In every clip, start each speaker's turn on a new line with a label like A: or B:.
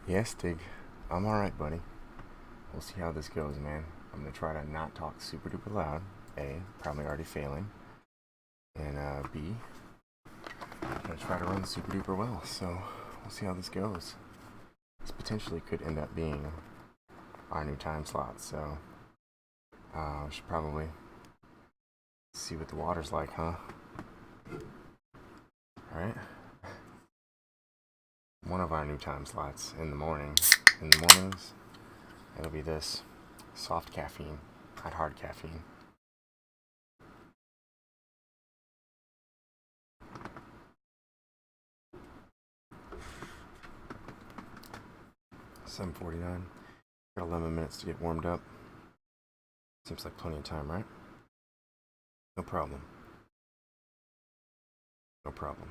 A: Yes, Dig. I'm alright, buddy. We'll see how this goes, man. I'm gonna try to not talk super duper loud. A, probably already failing. And B, I'm gonna try to run super duper well. So we'll see how this goes. This potentially could end up being our new time slot. So we should probably see what the water's like, huh? Alright. One of our new time slots in the morning. In the mornings, it'll be this soft caffeine, not hard caffeine. $7:49. Got 11 minutes to get warmed up. Seems like plenty of time, right? No problem. No problem.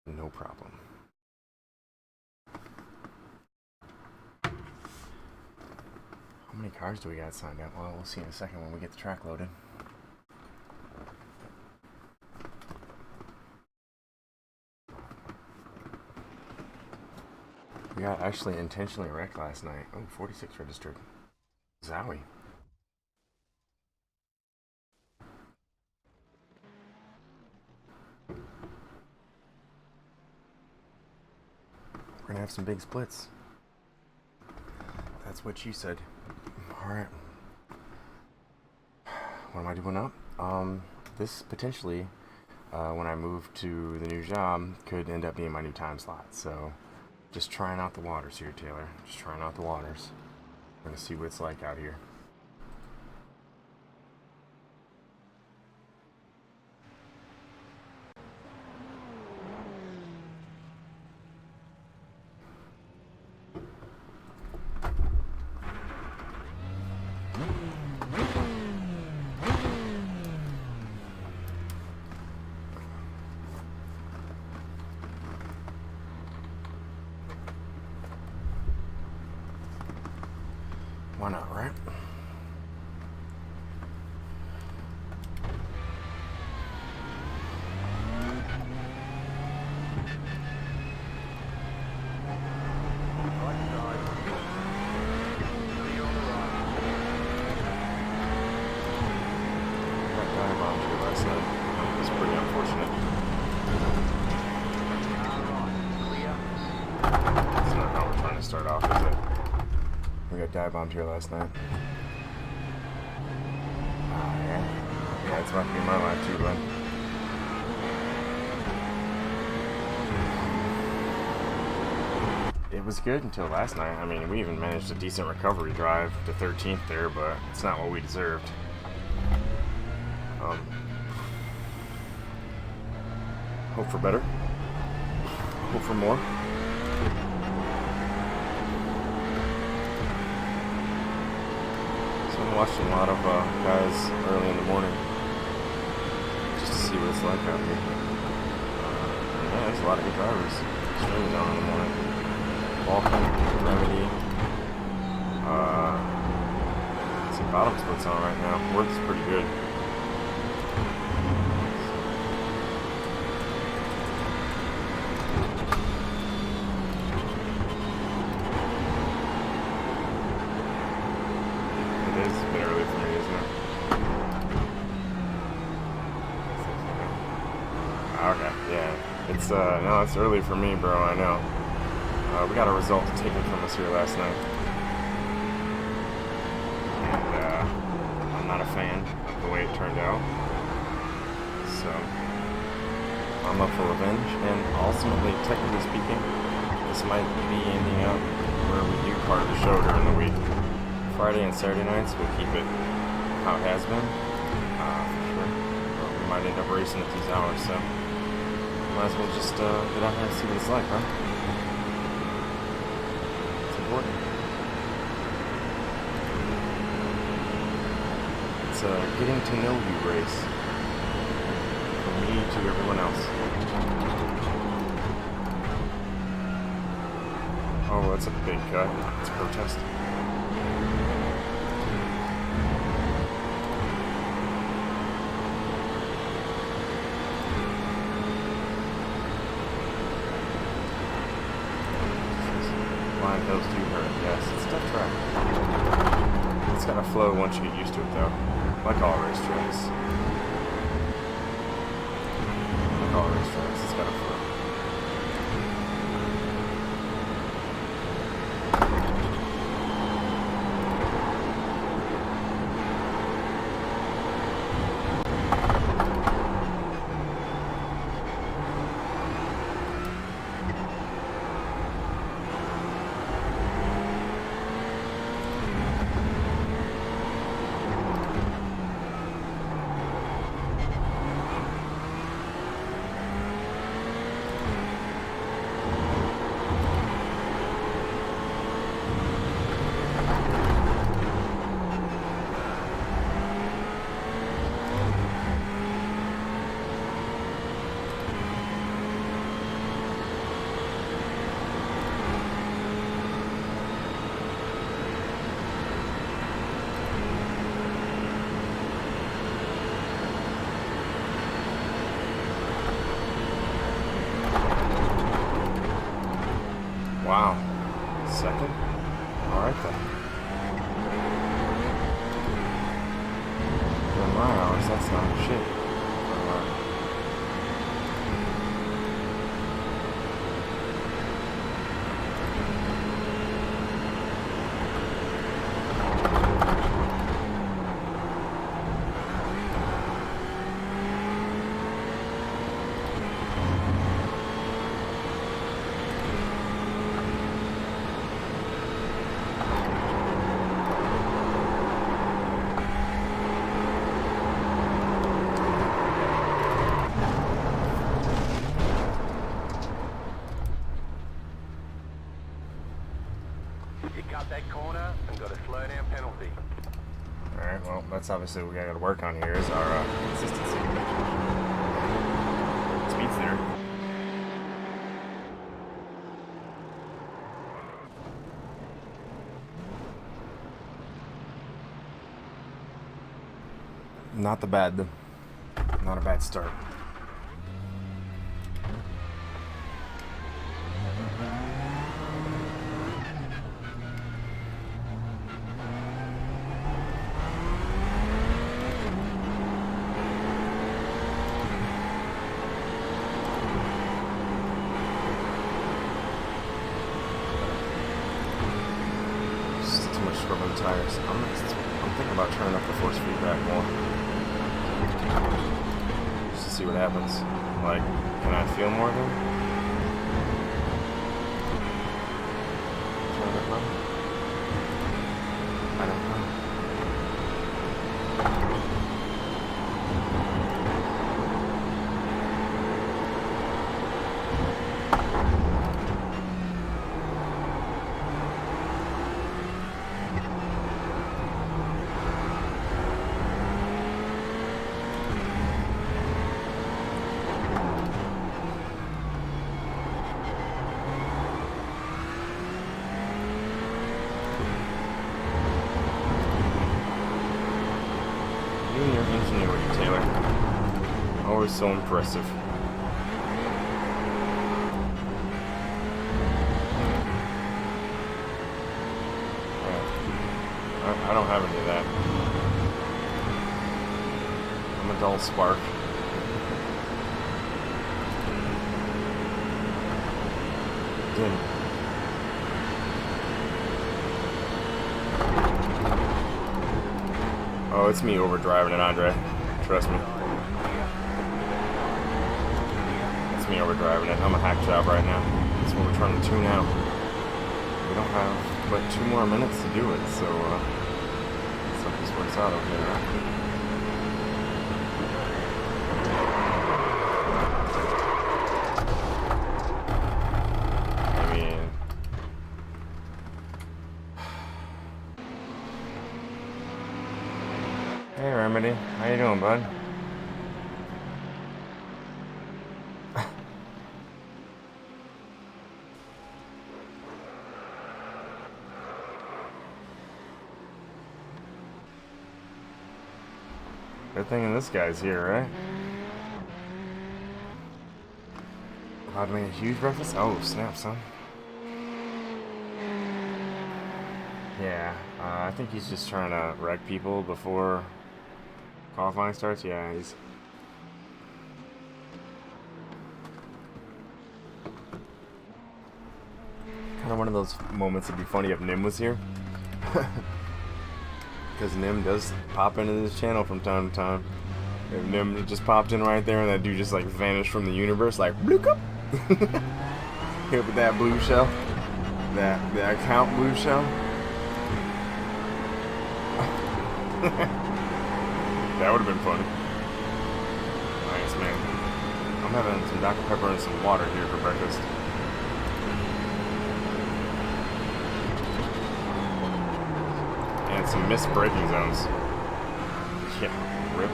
A: No problem. How many cars do we got signed up? Well, we'll see in a second when we get the track loaded. We got actually intentionally wrecked last night. Oh, 46 registered. Zowie. We're gonna have some big splits. That's what you said. Alright. What am I doing up? This potentially, when I move to the new job, could end up being my new time slot. So, just trying out the waters here, Taylor. Just trying out the waters. We're gonna see what it's like out here. Why not, right? Start off, is it? We got dive bombed here last night. Oh, yeah. Yeah, it's about to be my life too, bud. It was good until last night. I mean, we even managed a decent recovery drive to 13th there, but it's not what we deserved. Hope for better. Hope for more. I'm watching a lot of guys early in the morning just to see what it's like out here. Yeah, there's a lot of good drivers. Extremely down in the morning. Balkan, Remedy. See bottom splits on right now. Worth is pretty good. Okay, yeah. No, it's early for me, bro, I know. We got a result taken from us here last night. And, I'm not a fan of the way it turned out. So, I'm up for revenge, and ultimately, technically speaking, this might be ending up where we do part of the show during the week. Friday and Saturday nights, we'll keep it how it has been, for sure. But we might end up racing at these hours, so might as well just get out there and see what it's like, huh? It's important. It's a getting to know you race. From me to everyone else. Oh, that's a big cut. It's a protest. Line hills do hurt. Yes, it's a tough track. It's got to flow once you get used to it, though. Like all racetracks. Like all racetracks, it's got to flow. Wow. Second? Alright then. For my hours, that's not shit.
B: That corner and got a slow down penalty.
A: Alright, well, that's obviously what we gotta work on here is our consistency. Speed's there. Not a bad start. Scrubbing tires. I'm thinking about turning up the force feedback more. Just to see what happens. Like, can I feel more then? Turn it up? I don't know. Your ingenuity, Taylor. Always so impressive. I don't have any of that. I'm a dull spark. Dim. Oh, it's me overdriving it, Andre. Trust me. It's me overdriving it. I'm a hack job right now. That's what we're trying to tune out. We don't have but 2 more minutes to do it, so this works out okay, right? Hey Remedy, how you doing, bud? Good thing this guy's here, right? About to make a huge breakfast? Oh, snap, son. Yeah, I think he's just trying to wreck people before qualifying starts. Yeah, he's... kind of one of those moments it'd be funny if Nim was here. Because Nim does pop into this channel from time to time. If Nim just popped in right there and that dude just like vanished from the universe, like bloop up. Hit with that blue shell, that account blue shell. That would have been funny. Nice, man. I'm having some Dr. Pepper and some water here for breakfast. And some missed braking zones. Yeah, rip.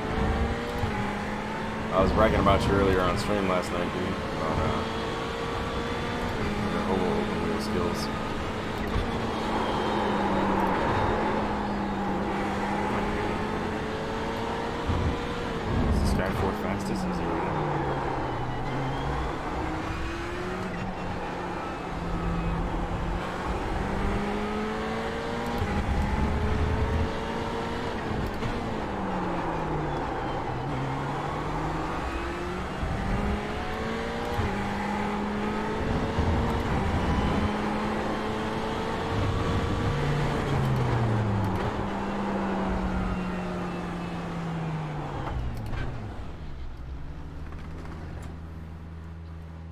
A: I was bragging about you earlier on stream last night, dude. About your whole open wheel skills. Is this guy fourth fastest? Is he right now?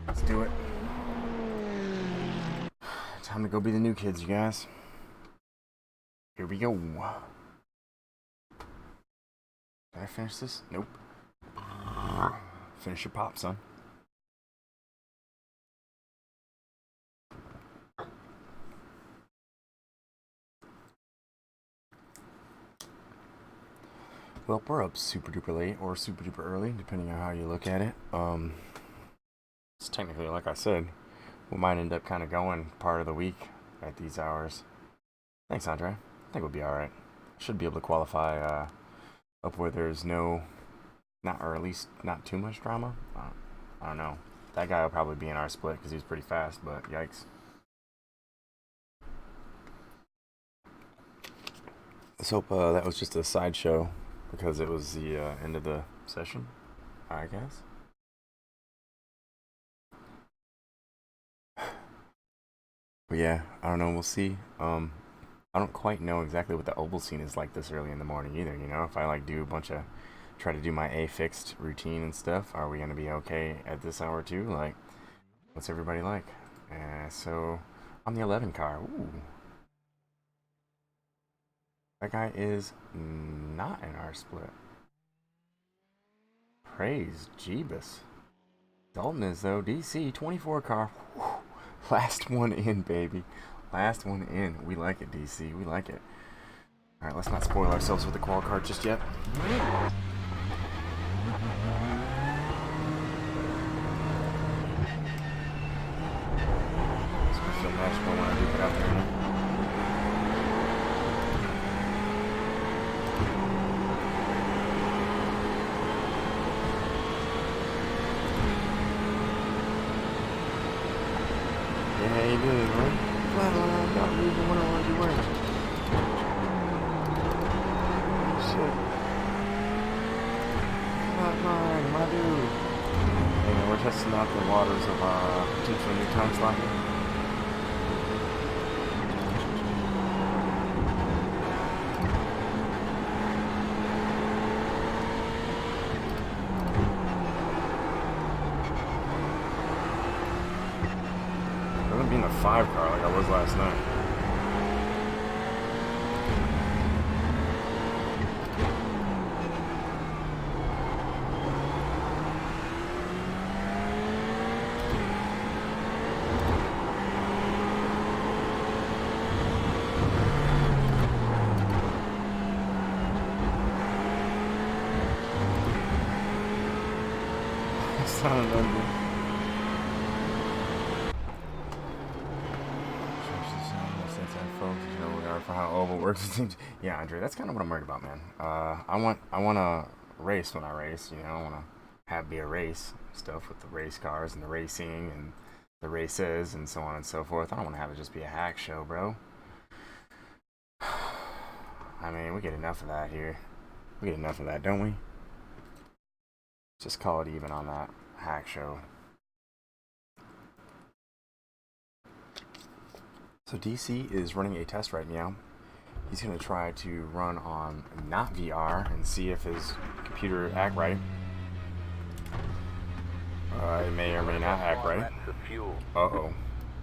A: Let's do it. Time to go be the new kids, you guys. Here we go. Did I finish this? Nope. Finish your pop, son. Well, we're up super duper late or super duper early, depending on how you look at it. It's technically, like I said, we might end up kind of going part of the week at these hours. Thanks, Andre. I think we'll be alright. Should be able to qualify up where there's or at least not too much drama. I don't know. That guy will probably be in our split because he's pretty fast, but yikes. Let's hope that was just a sideshow because it was the end of the session, I guess. But yeah, I don't know. We'll see. I don't quite know exactly what the oval scene is like this early in the morning either. You know, if I like do a bunch of try to do my A fixed routine and stuff, are we gonna be okay at this hour too? Like, what's everybody like? So on the 11 car, ooh, that guy is not in our split. Praise Jeebus. Dalton is though. DC 24 car. Whew. Last one in, baby. Last one in. We like it, DC. We like it. Alright, let's not spoil ourselves with the qual card just yet. It's gonna feel magical when I do get out there now. Yeah, you did, right? Flatline, not moving what I want to be wearing. Shit. Flatline, my dude. Hey, we're testing out the waters of potential new time slot here. I'm gonna be in the 5 car like I was last night. It's not an under. Folks, you know, for how oval works. Yeah, Andre, that's kind of what I'm worried about, man. I want to race when I race. You know, I want to be a race stuff with the race cars and the racing and the races and so on and so forth. I don't want to have it just be a hack show, bro. I mean, we get enough of that here. We get enough of that, don't we? Just call it even on that hack show. So DC is running a test right now. He's going to try to run on not VR and see if his computer act right. It may or may not act right. Uh-oh.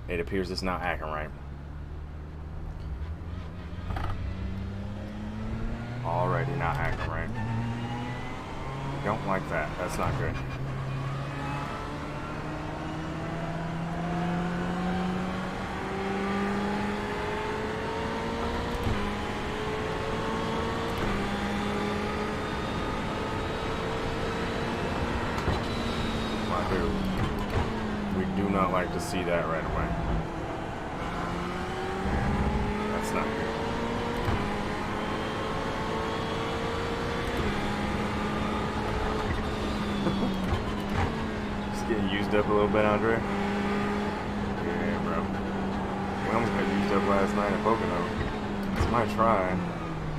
A: It appears it's not acting right. Already not acting right. Don't like that. That's not good. My dude, we do not like to see that right away. That's not good. Getting used up a little bit, Andre? Yeah, bro. We almost got used up last night at Pocono. It's my try.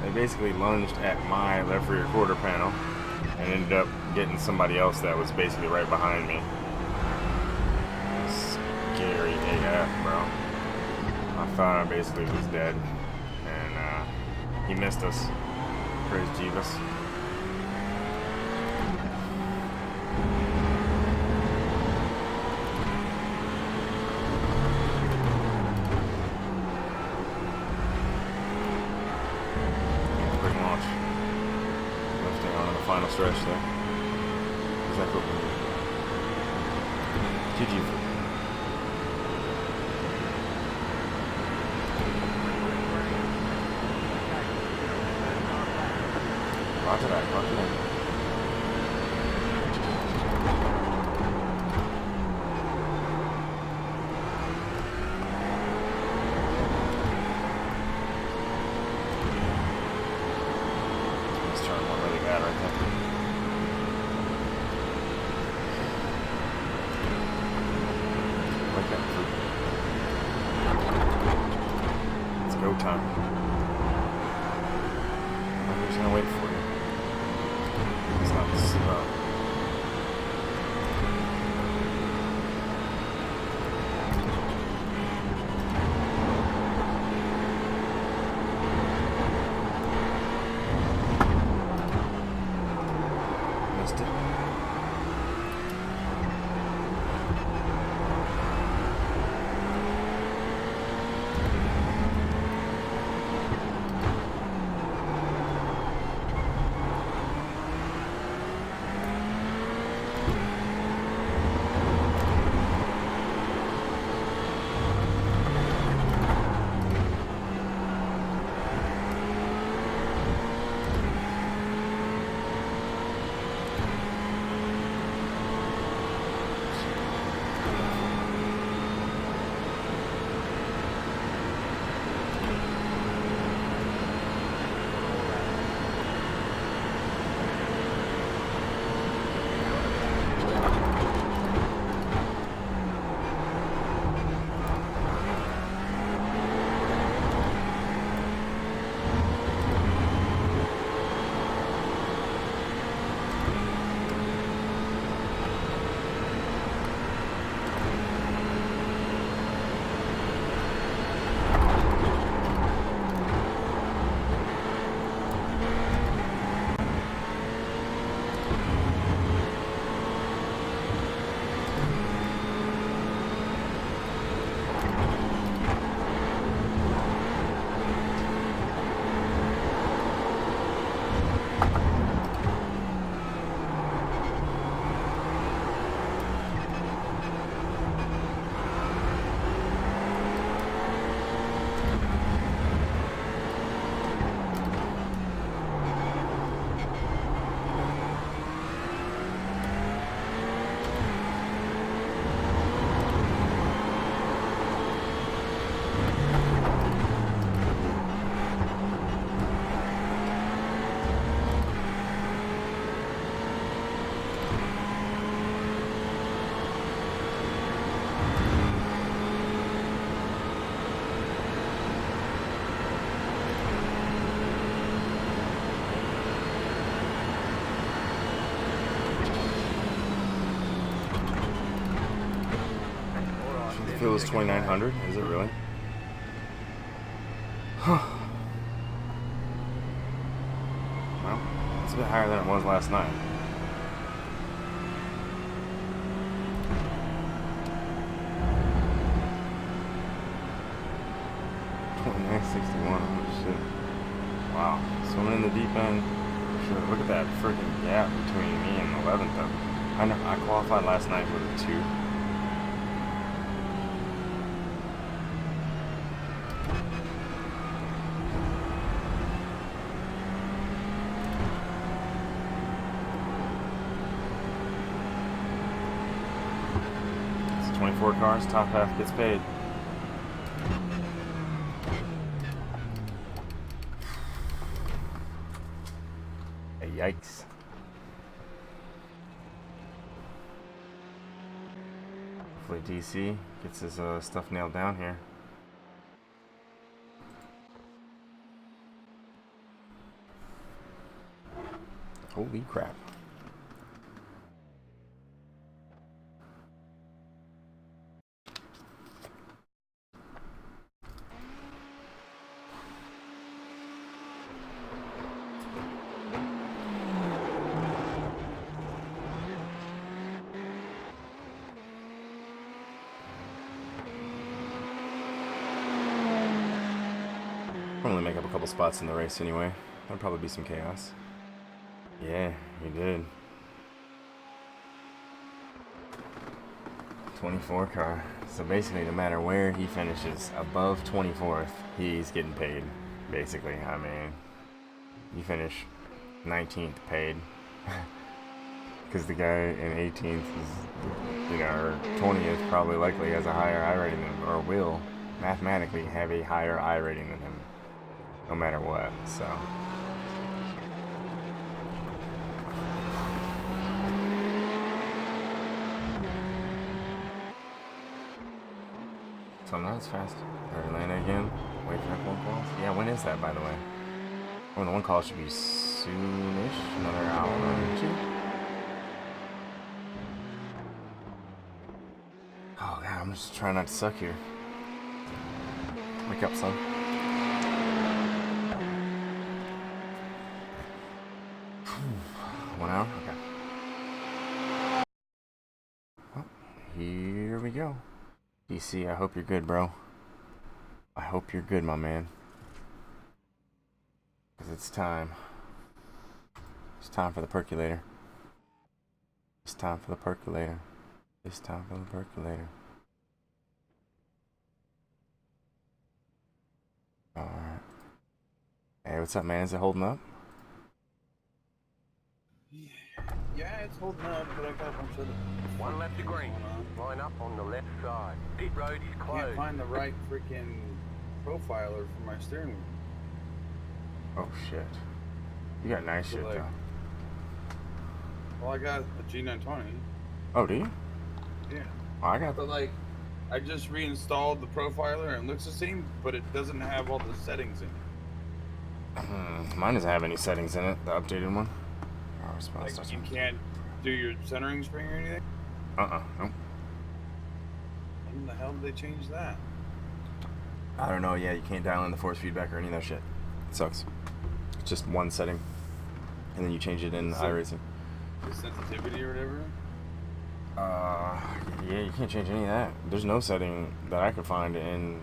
A: They basically lunged at my left rear quarter panel and ended up getting somebody else that was basically right behind me. Scary AF, bro. I thought I basically was dead. And he missed us. Praise Jeebus. Final stretch there. Exactly. GG. Roger that, roger that. Let's turn one really bad right there. It's go time. I'm just gonna wait for you. It's not slow. Missed it. fuel is 2,900. Is it really? Well, it's a bit higher than it was last night. $29.61. Holy shit! Wow, swimming in the deep end. Sure, look at that freaking gap between me and 11th. I qualified last night with a 2. It's 24 cars, top half gets paid. Yikes. Hopefully DC gets his stuff nailed down here. Holy crap. I'll only make up a couple spots in the race anyway. There'll probably be some chaos. Yeah, he did. 24 car. So basically, no matter where he finishes above 24th, he's getting paid. Basically, I mean, you finish 19th paid. Because the guy in 18th is, or 20th probably likely has a higher I rating than him, or will mathematically have a higher I rating than him. No matter what, so. So not as fast. Atlanta again. Wait for that one call. Yeah, when is that, by the way? Oh, the one call should be soonish. Another hour or 2. Oh god, I'm just trying not to suck here. Wake up, son. 1 hour? Okay. Well, here we go. DC, I hope you're good, bro. I hope you're good, my man. Because it's time. It's time for the percolator. It's time for the percolator. It's time for the percolator. Alright. Hey, what's up, man? Is it holding up?
C: Yeah, it's holding up, but I got a bunch of
B: One left to green. Line up on the left side. Pit road is
C: I
B: closed.
C: can't find the right freaking profiler for my steering wheel.
A: Oh shit. You got nice
C: So,
A: shit
C: like,
A: though.
C: Well, I got a G920.
A: Oh, do you?
C: Yeah.
A: Oh, I got
C: But like, I just reinstalled the profiler and it looks the same, but it doesn't have all the settings in it.
A: mine doesn't have any settings in it, the updated one. Oh, response
C: Like, you can't do your centering spring or anything?
A: Nope.
C: When the hell did they change that?
A: I don't know, yeah, you can't dial in the force feedback or any of that shit. It sucks. It's just one setting. And then you change it in iRacing.
C: The sensitivity or whatever?
A: Yeah, you can't change any of that. There's no setting that I could find in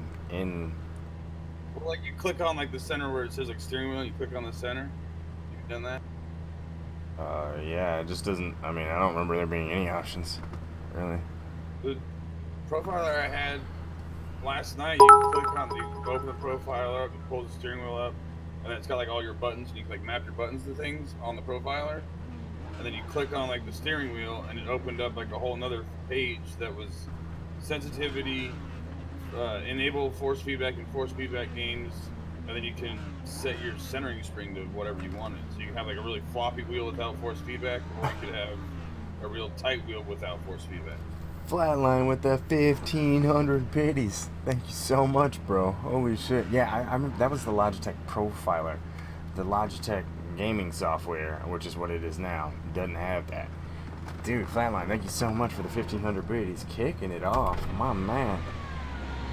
C: Well, like you click on like the center where it says like steering wheel, you click on the center. You've done that?
A: yeah, it just doesn't, I mean, I don't remember there being any options, really.
C: The profiler I had last night, you click on, you open the profiler up, you pull the steering wheel up, and then it's got like all your buttons, and you can like map your buttons to things on the profiler, and then you click on like the steering wheel, and it opened up like a whole another page that was sensitivity, enable force feedback and force feedback games, and then you can set your centering spring to whatever you wanted. So you can have like a really floppy wheel without force feedback, or you could have a real tight wheel without force feedback.
A: Flatline with the 1,500 biddies. Thank you so much, bro. Holy shit. Yeah, I remember that was the Logitech Profiler. The Logitech gaming software, which is what it is now, doesn't have that. Dude, Flatline, thank you so much for the 1,500 biddies. Kicking it off. My man.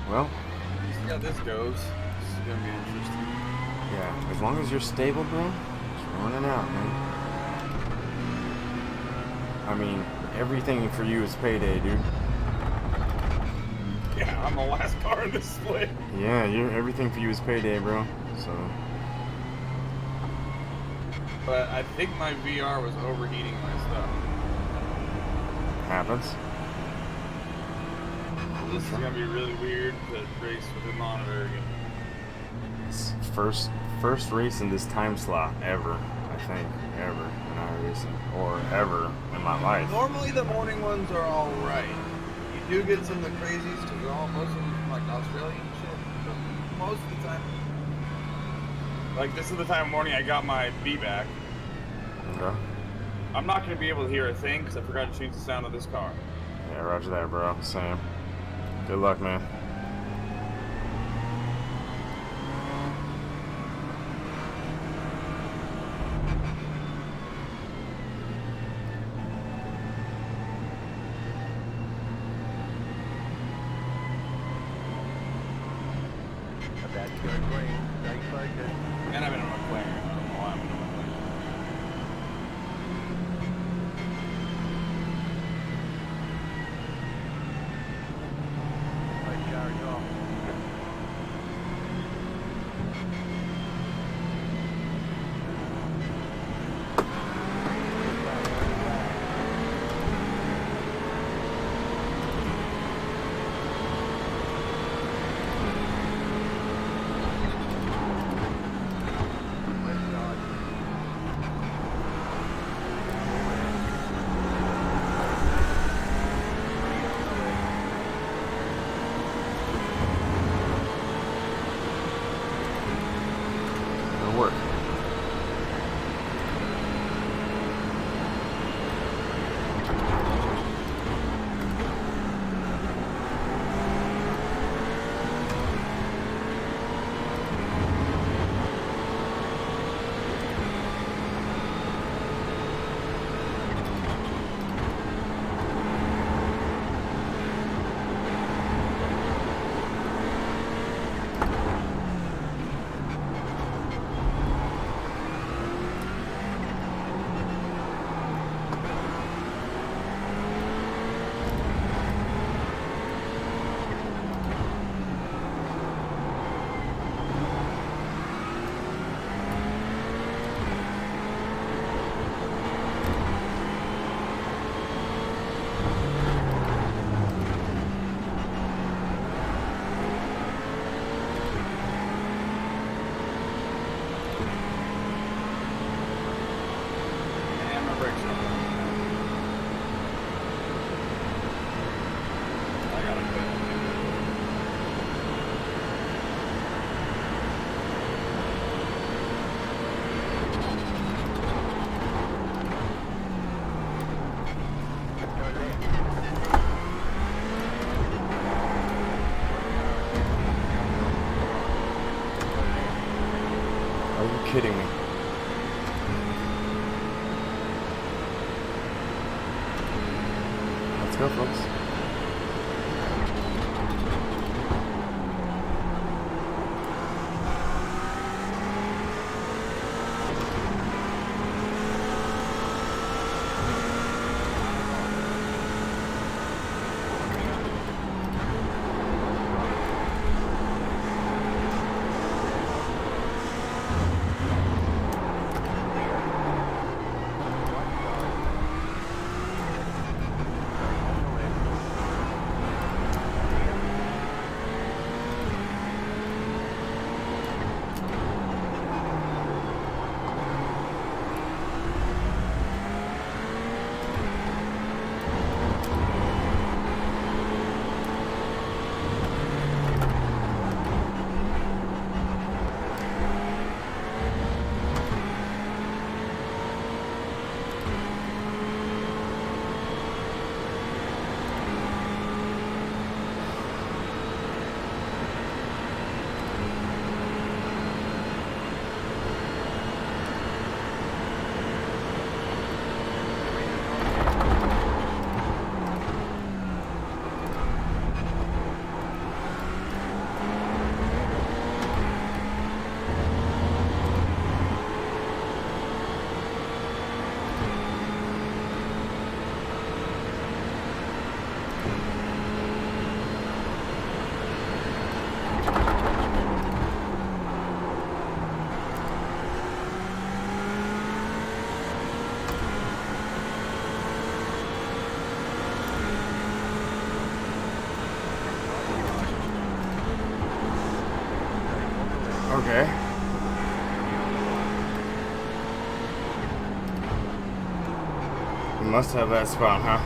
A: Well,
C: See how this goes. This is gonna be interesting.
A: yeah, as long as you're stable, bro, just running out, man. I mean, everything for you is payday, dude.
C: Yeah, I'm the last car in this split.
A: Yeah, everything for you is payday, bro. So,
C: But I think my VR was overheating my stuff.
A: happens.
C: This is gonna be really weird to race with a monitor again.
A: It's first race in this time slot ever, I think, ever in iRacing, or ever in my life.
C: Normally the morning ones are all right. You do get some of the crazies because most of them from like Australian shit. But most of the time, like this is the time of morning I got my B back.
A: Okay.
C: I'm not gonna be able to hear a thing because I forgot to change the sound of this car.
A: Yeah, roger that, bro. Same. Good luck, man.
B: About to go green. Stay focused.
C: And I'm in a McLaren. I don't know why I'm in a McLaren.
B: Right, carry off. Left side.
A: It'll work.
C: And my brakes are on. I gotta quit.
B: Go left.
A: Are you kidding me? Let's go, folks. Okay. You must have that spot, huh?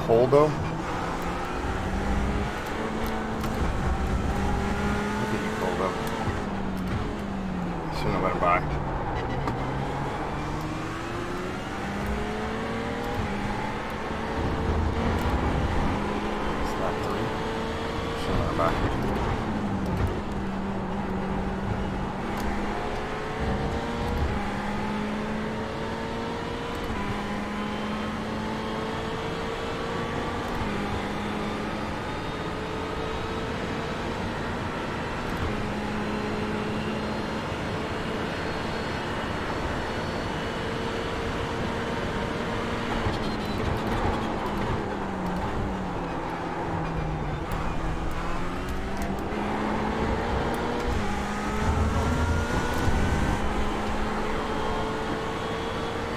A: Cold though? Look at you, Coldo. Shouldn't have let him by. Slap 3. Shouldn't let him by.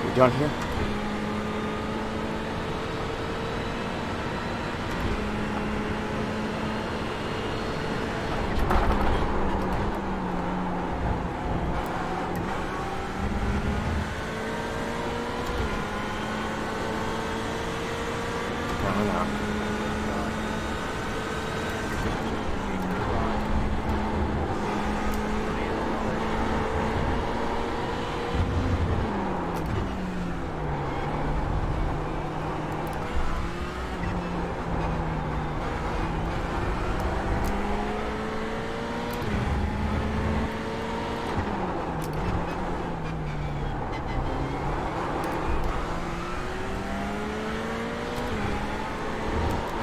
A: We done here? Probably not.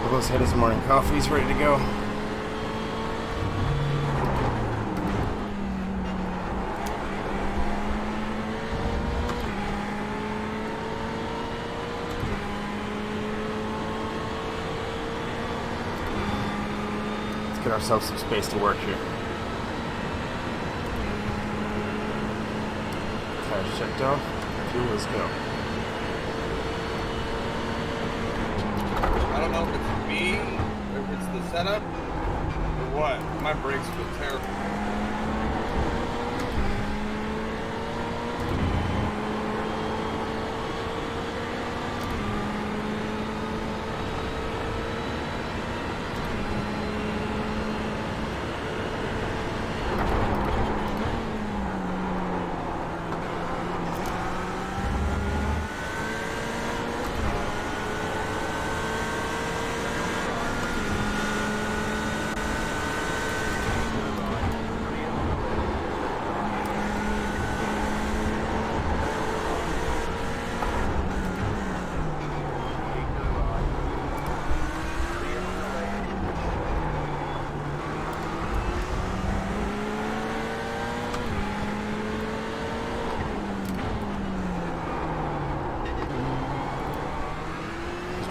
A: Carlos had his morning coffee. He's ready to go. Let's get ourselves some space to work here. Tires checked off. Fuel is go.
C: I don't know if it's me, or if it's the setup, or what. My brakes feel terrible.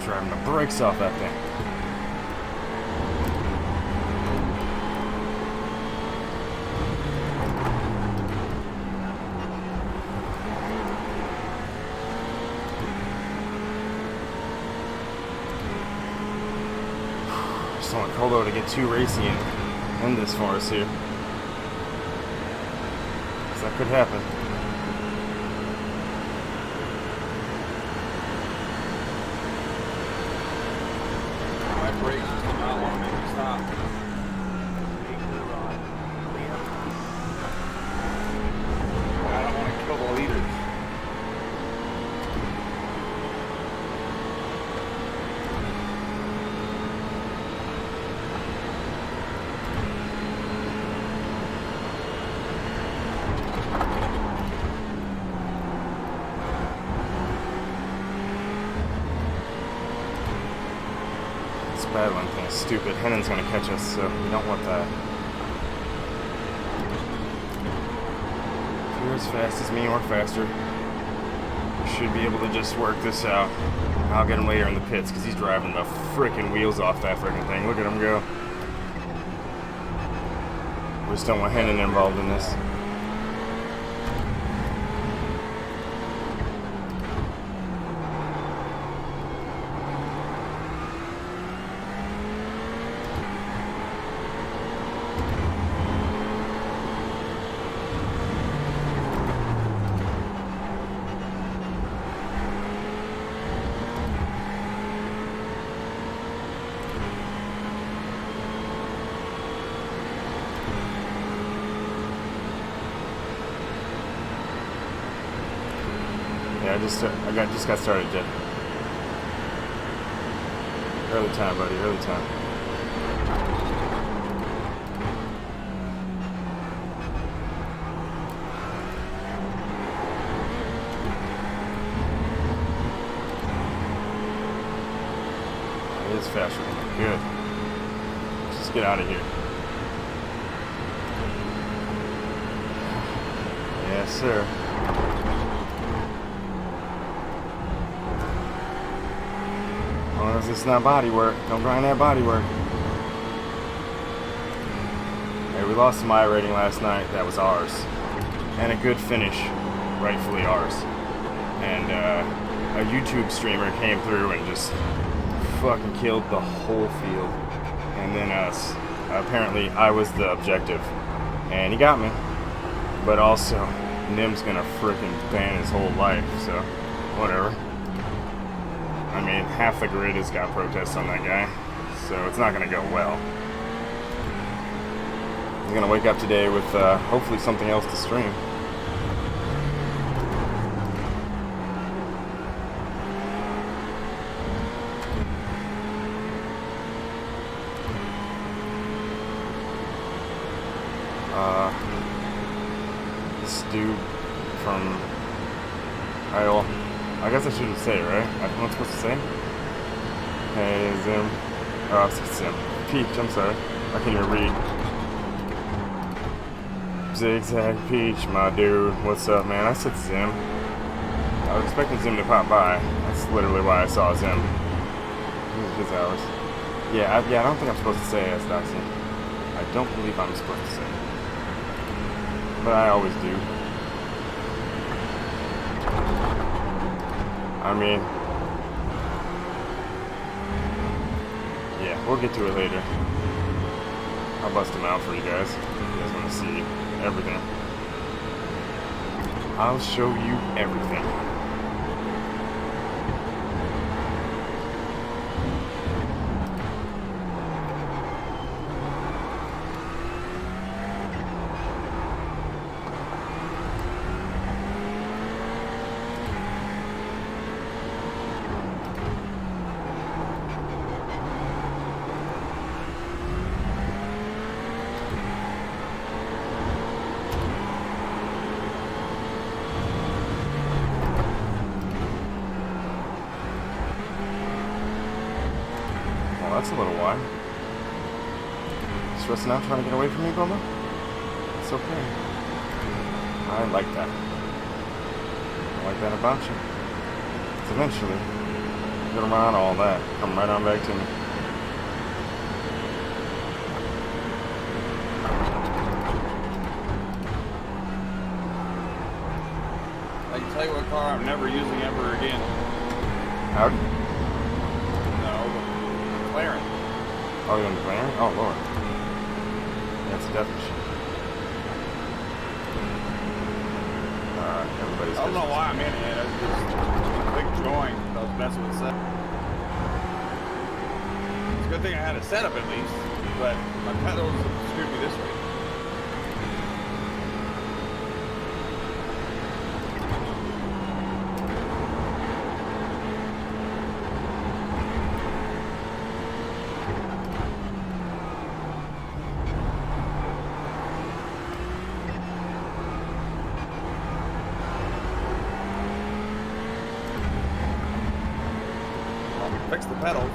A: Driving the brakes off that thing. Just don't want Coldo to get too racy and end this for us here. 'Cause that could happen.
C: Brakes do not want to make me stop. I don't want to kill the leaders.
A: Battling thing is stupid. Hennon's gonna catch us, so we don't want that. If you're as fast as me or faster, we should be able to just work this out. I'll get him later in the pits because he's driving the freaking wheels off that freaking thing. Look at him go. We just don't want Hennon involved in this. just got started, Jet. Early time, buddy. Early time. It is faster. Good. Let's just get out of here. Yes, sir. As long as it's not body work. Don't grind that body work. Hey, we lost some I rating last night. That was ours. And a good finish. Rightfully ours. And a YouTube streamer came through and just fucking killed the whole field. And then us. Apparently, I was the objective. And he got me. But also, Nim's gonna frickin' ban his whole life, so whatever. I mean, half the grid has got protests on that guy, so it's not gonna go well. He's gonna wake up today with hopefully something else to stream. This dude from I guess I shouldn't say, right? I'm not supposed to say? Hey, Zim. Oh, I said Zim. Peach, I'm sorry. I can't even read. Zigzag Peach, my dude. What's up, man? I said Zim. I was expecting Zim to pop by. That's literally why I saw Zim. His hours. Yeah, I don't think I'm supposed to say S.Zim. I don't believe I'm supposed to say. But I always do. I mean, yeah, we'll get to it later. I'll bust them out for you guys. You guys want to see everything. I'll show you everything. That's a little wide. Stressing out trying to get away from me, Bubba? It's okay. I like that. I like that about you. Because eventually, you're gonna run out of all that. Come right on back to me.
C: I can tell you what car I'm never using ever again.
A: Howdy?
C: McLaren.
A: Oh, you're on the McLaren? Oh, Lord. That's a death machine. Everybody's
C: I don't know why I'm in it. I was just a big joint. I was messing with set. It's a good thing I had a setup at least, but my pedals screwed me this way. Fix the pedals.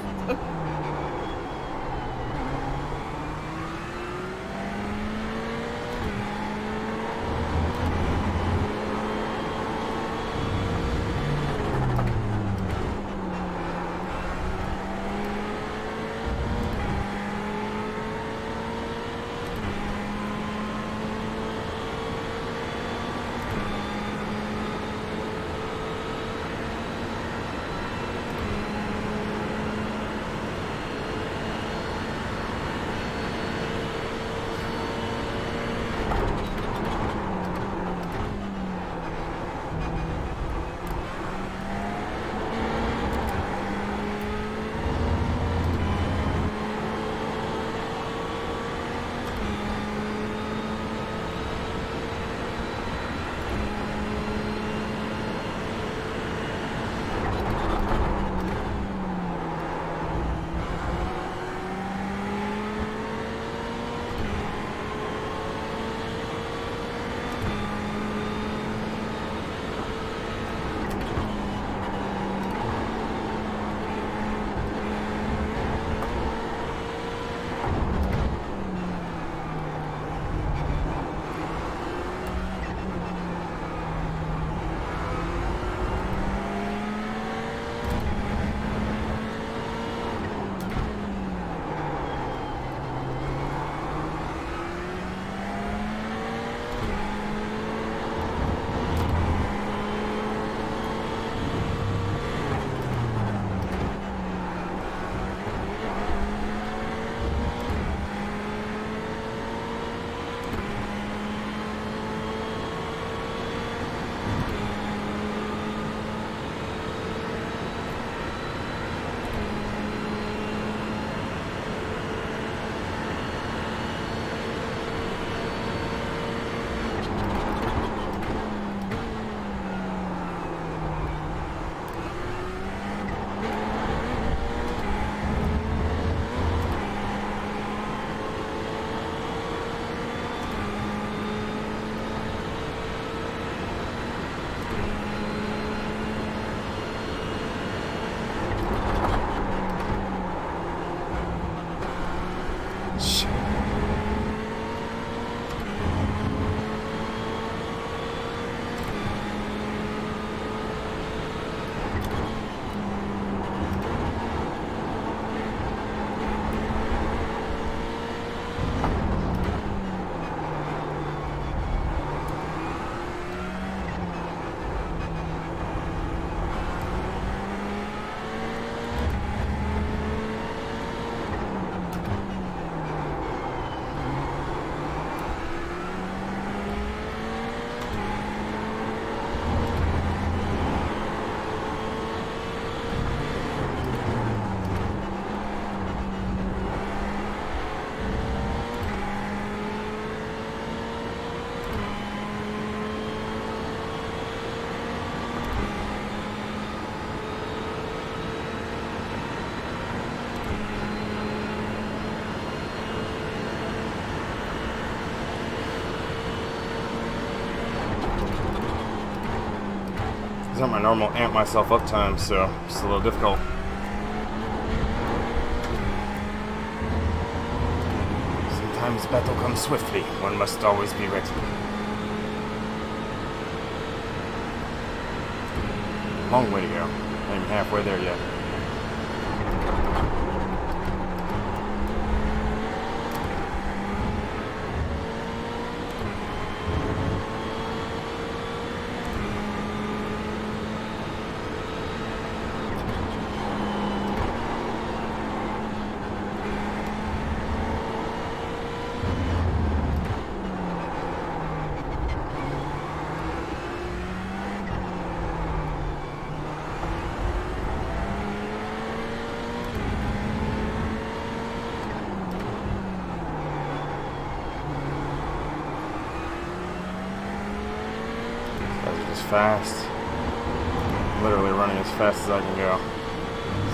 A: These aren't my normal amp myself up times, so it's a little difficult. Sometimes battle comes swiftly. One must always be ready. Long way to go. Not even halfway there yet. Fast. Literally running as fast as I can go.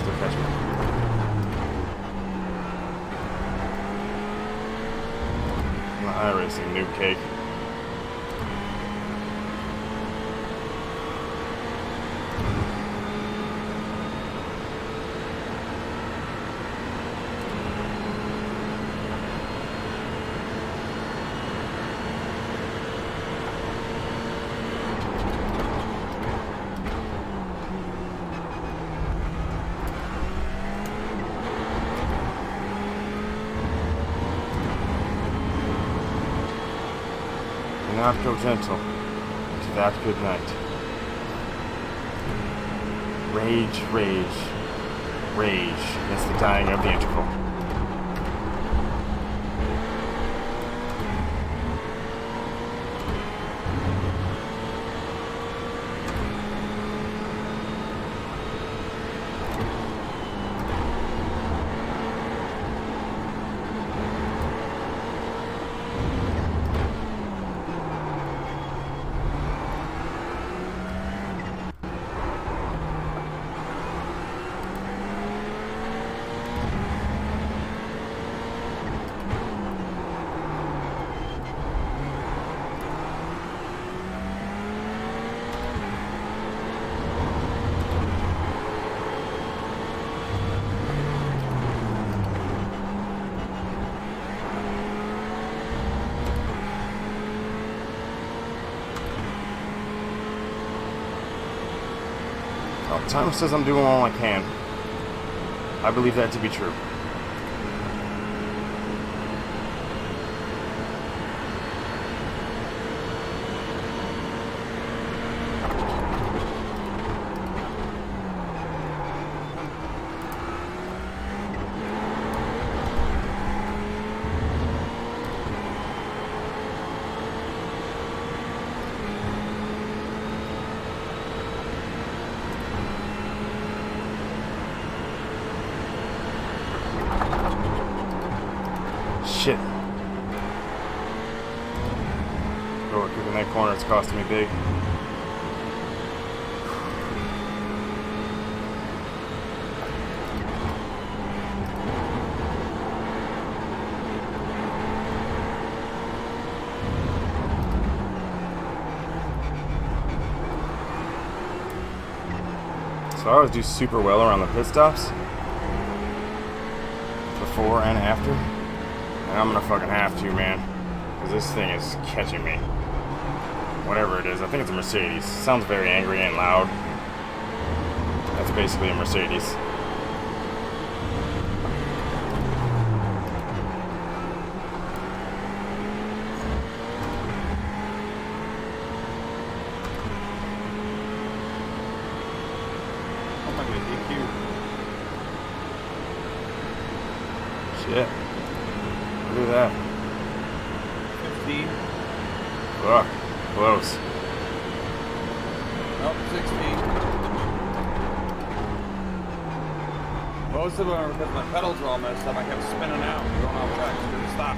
A: Still catch me. I'm the iRacing noob cake. Not go gentle to that good night. Rage, rage, rage against the dying of the interval. Well, time says I'm doing all I can. I believe that to be true. Shit. Oh, in that corner, it's costing me big. So I always do super well around the pit stops. Before and after. And I'm gonna fucking have to, man. Because this thing is catching me. Whatever it is. I think it's a Mercedes. It sounds very angry and loud. That's basically a Mercedes.
C: Oh my god, DQ.
A: Shit. Look at that.
C: 15.
A: Fuck. Close.
C: Nope, 16. Most of them are because my pedals are all messed up. I kept spinning out, going off track. So couldn't stop.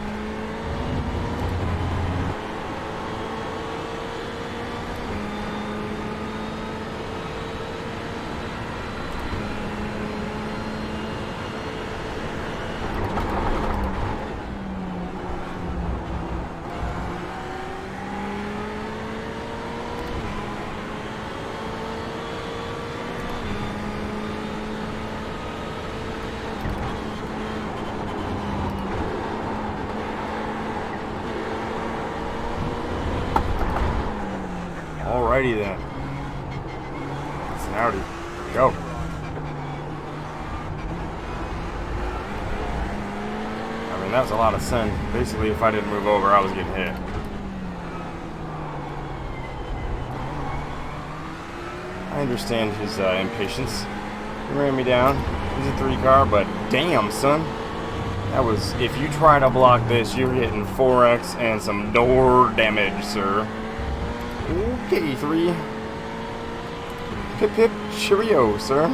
A: Alrighty then. It's an Audi. Go. I mean, that was a lot of sin. Basically, if I didn't move over, I was getting hit. I understand his impatience. He ran me down. He's a 3 car, but damn, son. That was, if you try to block this, you're hitting 4X and some door damage, sir. Okay, 3. Pip pip, cheerio, sir.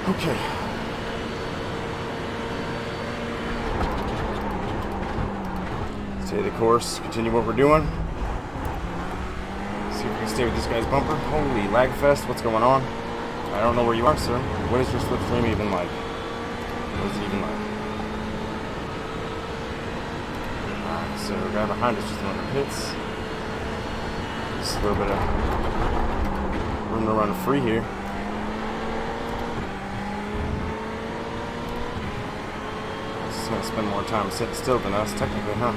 A: Okay. Stay the course, continue what we're doing. See if we can stay with this guy's bumper. Holy lag fest, what's going on? I don't know where you are, sir. What is your slipstream even like? What is it even like? Alright, so the guy behind us just went to pits. Just a little bit of room to run free here. He's gonna spend more time sitting still than us, technically, huh?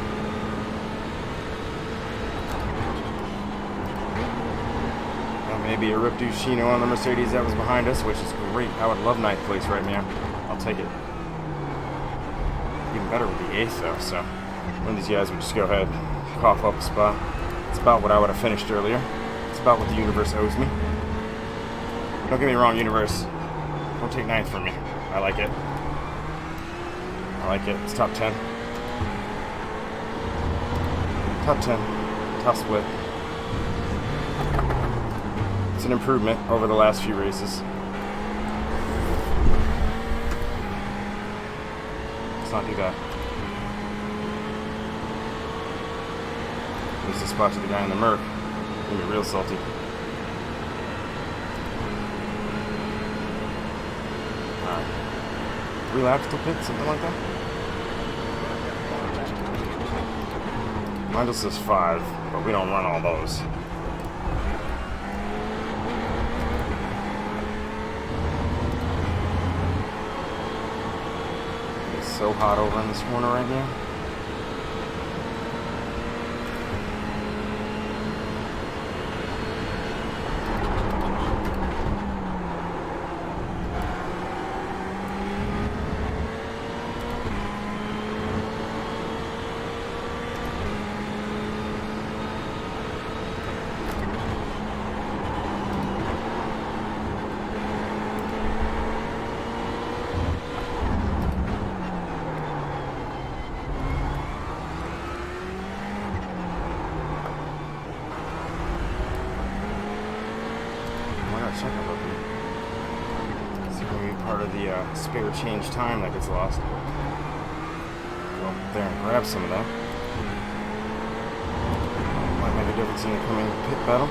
A: Maybe a Rip Duchino on the Mercedes that was behind us, which is great. I would love ninth place right now. I'll take it. Even better with the 8th, though, so one of these guys would just go ahead and cough up a spot. It's about what I would have finished earlier. It's about what the universe owes me. Don't get me wrong, universe. Don't take ninth from me. I like it. I like it. It's top 10. Top 10. Top split. It's an improvement over the last few races. Let's not do that. Lose the spot to the guy in the Merc. Gonna be real salty. Alright. 3 laps to pit, something like that? Mine just says 5, but we don't run all those. So hot over in this corner right now. Spare change time that gets lost. Go up there and grab some of that. Might make a difference in the coming pit battle.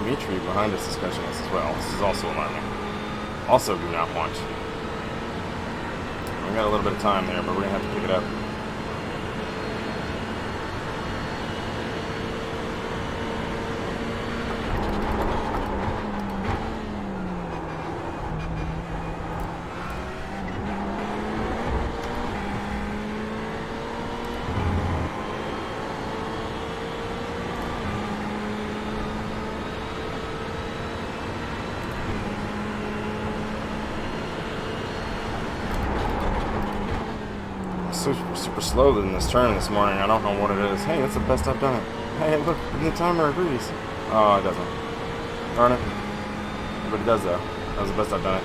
A: Dimitri behind us is catching us as well. This is also alarming. Also do not want. We got a little bit of time there, but we're gonna have to pick it up. Super slow in this turn this morning. I don't know what it is. Hey, that's the best I've done it. Hey, look, the timer agrees. Oh, it doesn't. Darn it. But it does, though. That was the best I've done it.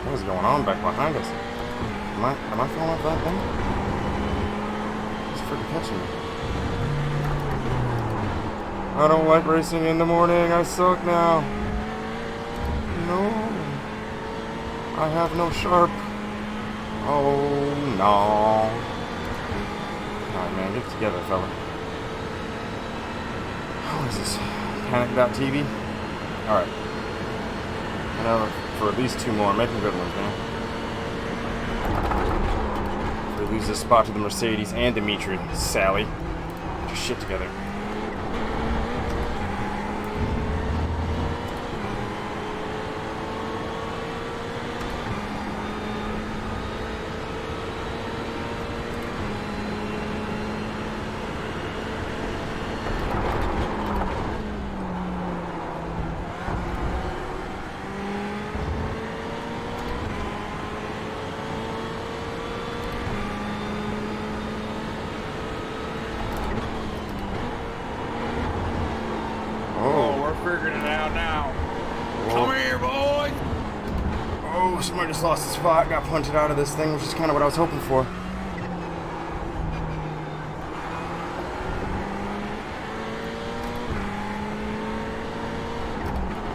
A: What is going on back behind us? Am I falling off that thing? It's freaking catching me. I don't like racing in the morning. I suck now. No. I have no sharp. Oh, no. Alright, man. Get it together, fella. What is this? Panic.tv? Alright. Another for at least 2 more. Make them good ones, man. If we lose this spot to the Mercedes and Dimitri, Sally. Get your shit together.
C: Figuring it out now.
A: Whoa.
C: Come here, boys!
A: Oh, somebody just lost his spot. Got punted out of this thing, which is kind of what I was hoping for.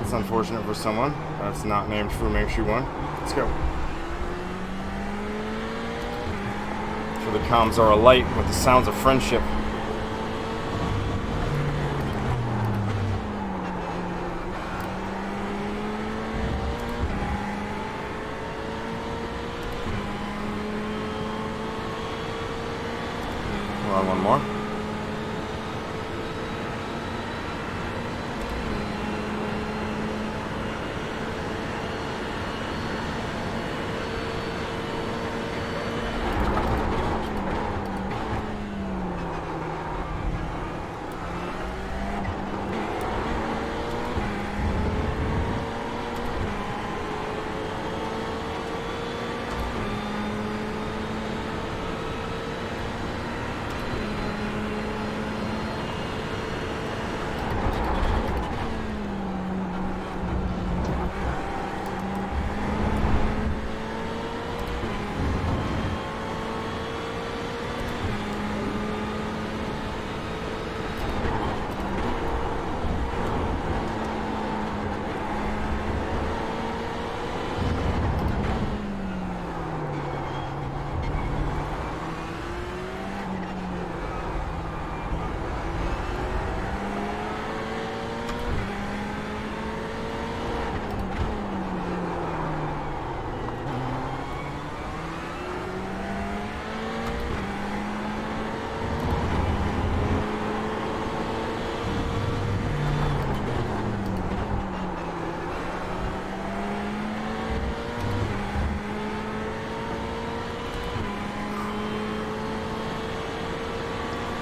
A: That's unfortunate for someone. That's not named Fumeishu 1. Let's go. For the comms are alight with the sounds of friendship. One more.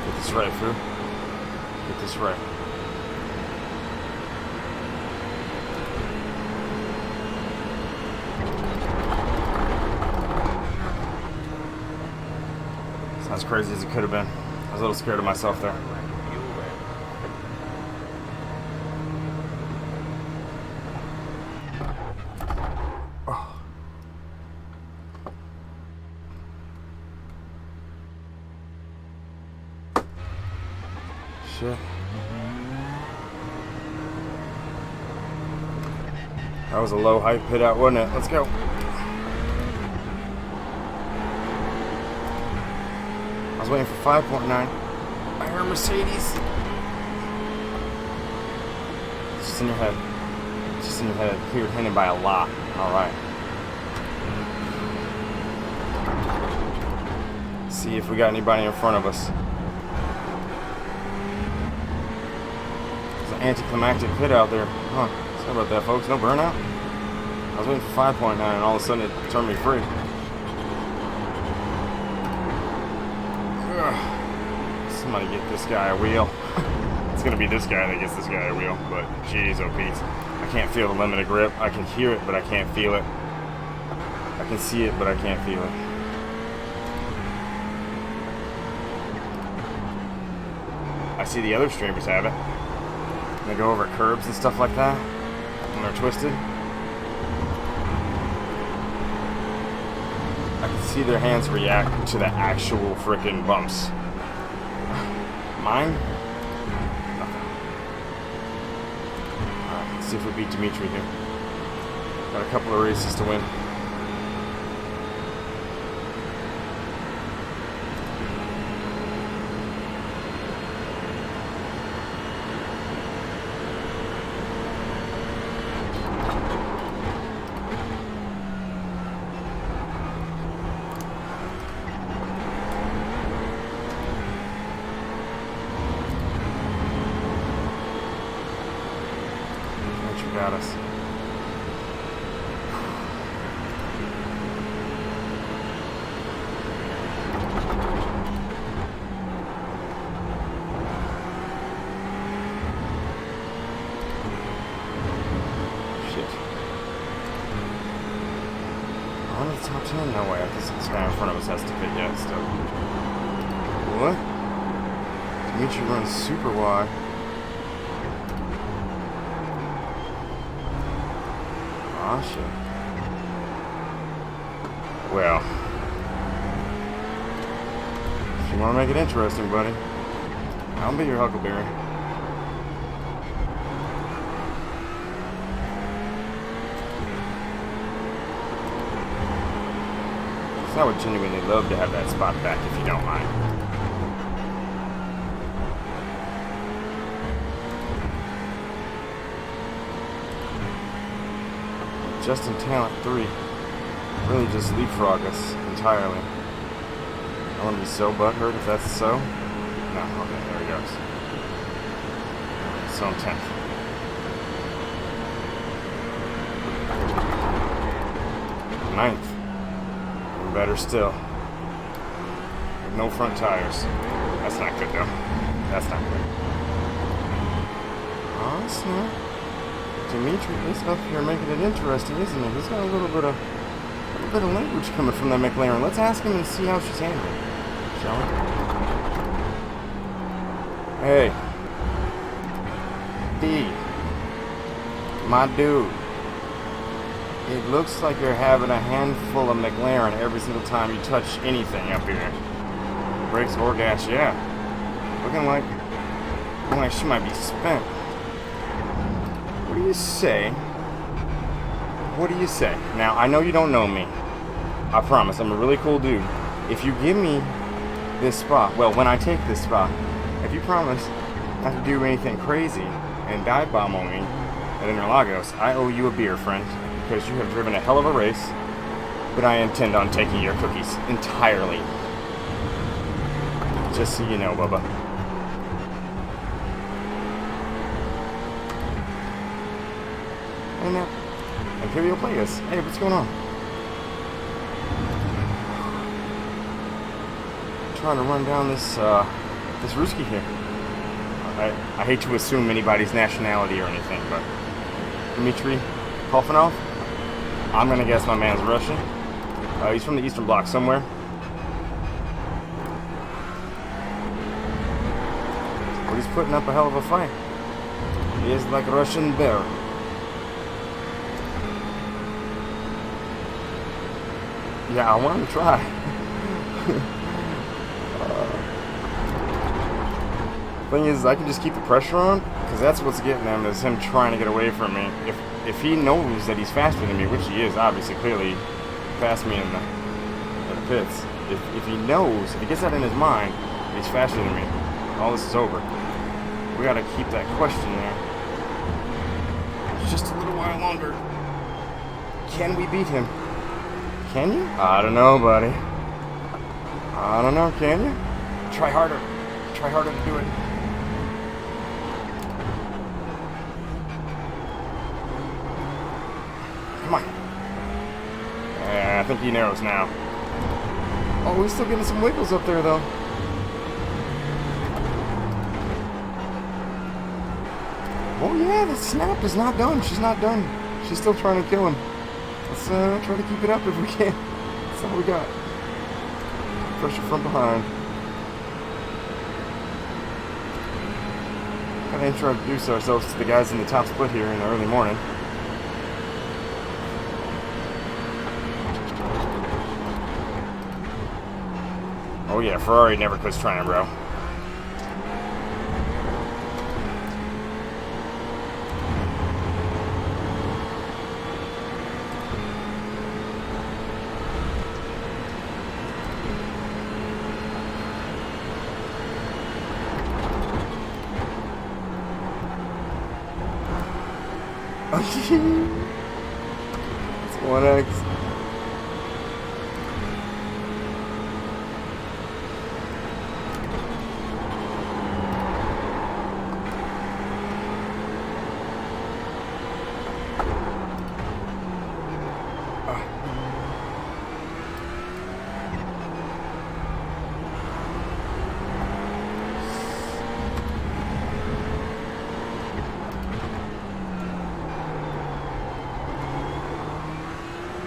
A: Get this right, Fu. Get this right. It's not as crazy as it could have been. I was a little scared of myself there. Oh. Shit. That was a low height pit out, wasn't it? Let's go. I was waiting for 5.9. I heard Mercedes. It's just in your head. It's just in your head. Cleared Henning by a lot. Alright. See if we got anybody in front of us. There's an anticlimactic pit out there. Huh. Sorry about that, folks. No burnout. I was waiting for 5.9 and all of a sudden it turned me free. Ugh. Somebody get this guy a wheel. It's gonna be this guy that gets this guy a wheel, but jeez, oh Pete. I can't feel the limit of grip. I can hear it, but I can't feel it. I can see it, but I can't feel it. I see the other streamers have it. They go over curbs and stuff like that when they're twisted. I can see their hands react to the actual freaking bumps. Mine? Nothing. see if we beat Dimitri here. Got a couple of races to win. Got us. Shit. On the top 10? No way. This guy in front of us has to fit yet still. What? Dimitri runs super wide. Oh, shit. Well, if you want to make it interesting, buddy, I'll be your Huckleberry. So I would genuinely love to have that spot back if you don't mind. Justin Talent 3 really just leapfrog us entirely. I want to be so butthurt if that's so. No, okay, there he goes. So I'm 10th. Ninth. Or better still. With no front tires. That's not good though. That's not good. Oh, snap. Dimitri is up here making it interesting, isn't it? He's got a little bit of language coming from that McLaren. Let's ask him and see how she's handling, shall we? Hey, D, my dude. It looks like you're having a handful of McLaren every single time you touch anything up here. Brakes or gas, yeah. Looking like she might be spent. What do you say? What do you say? Now, I know you don't know me. I promise, I'm a really cool dude. If you give me this spot, well, when I take this spot, if you promise not to do anything crazy and dive bomb on me at Interlagos, I owe you a beer, friend, because you have driven a hell of a race, but I intend on taking your cookies entirely. Just so you know, Bubba. And now, Imperial Players. Hey, what's going on? I'm trying to run down this Ruski here. I hate to assume anybody's nationality or anything, but Dmitry Kofanov? I'm gonna guess my man's Russian. He's from the Eastern Bloc somewhere. But he's putting up a hell of a fight. He is like a Russian bear. Yeah, I want to try. Thing is, I can just keep the pressure on, because that's what's getting him, is him trying to get away from me. If he knows that he's faster than me, which he is, obviously, clearly, past me in the pits. If he knows, if he gets that in his mind, that he's faster than me, all this is over. We got to keep that question there. Just a little while longer. Can we beat him? Can you? I don't know, buddy. I don't know, can you? Try harder. Try harder to do it. Come on. Yeah, I think he knows now. Oh, he's still getting some wiggles up there, though. Oh, yeah, the snap is not done. She's not done. She's still trying to kill him. Let's try to keep it up if we can. That's all we got. Pressure from behind. Gotta introduce ourselves to the guys in the top split here in the early morning. Oh yeah, Ferrari never quits trying, bro. It's 1x.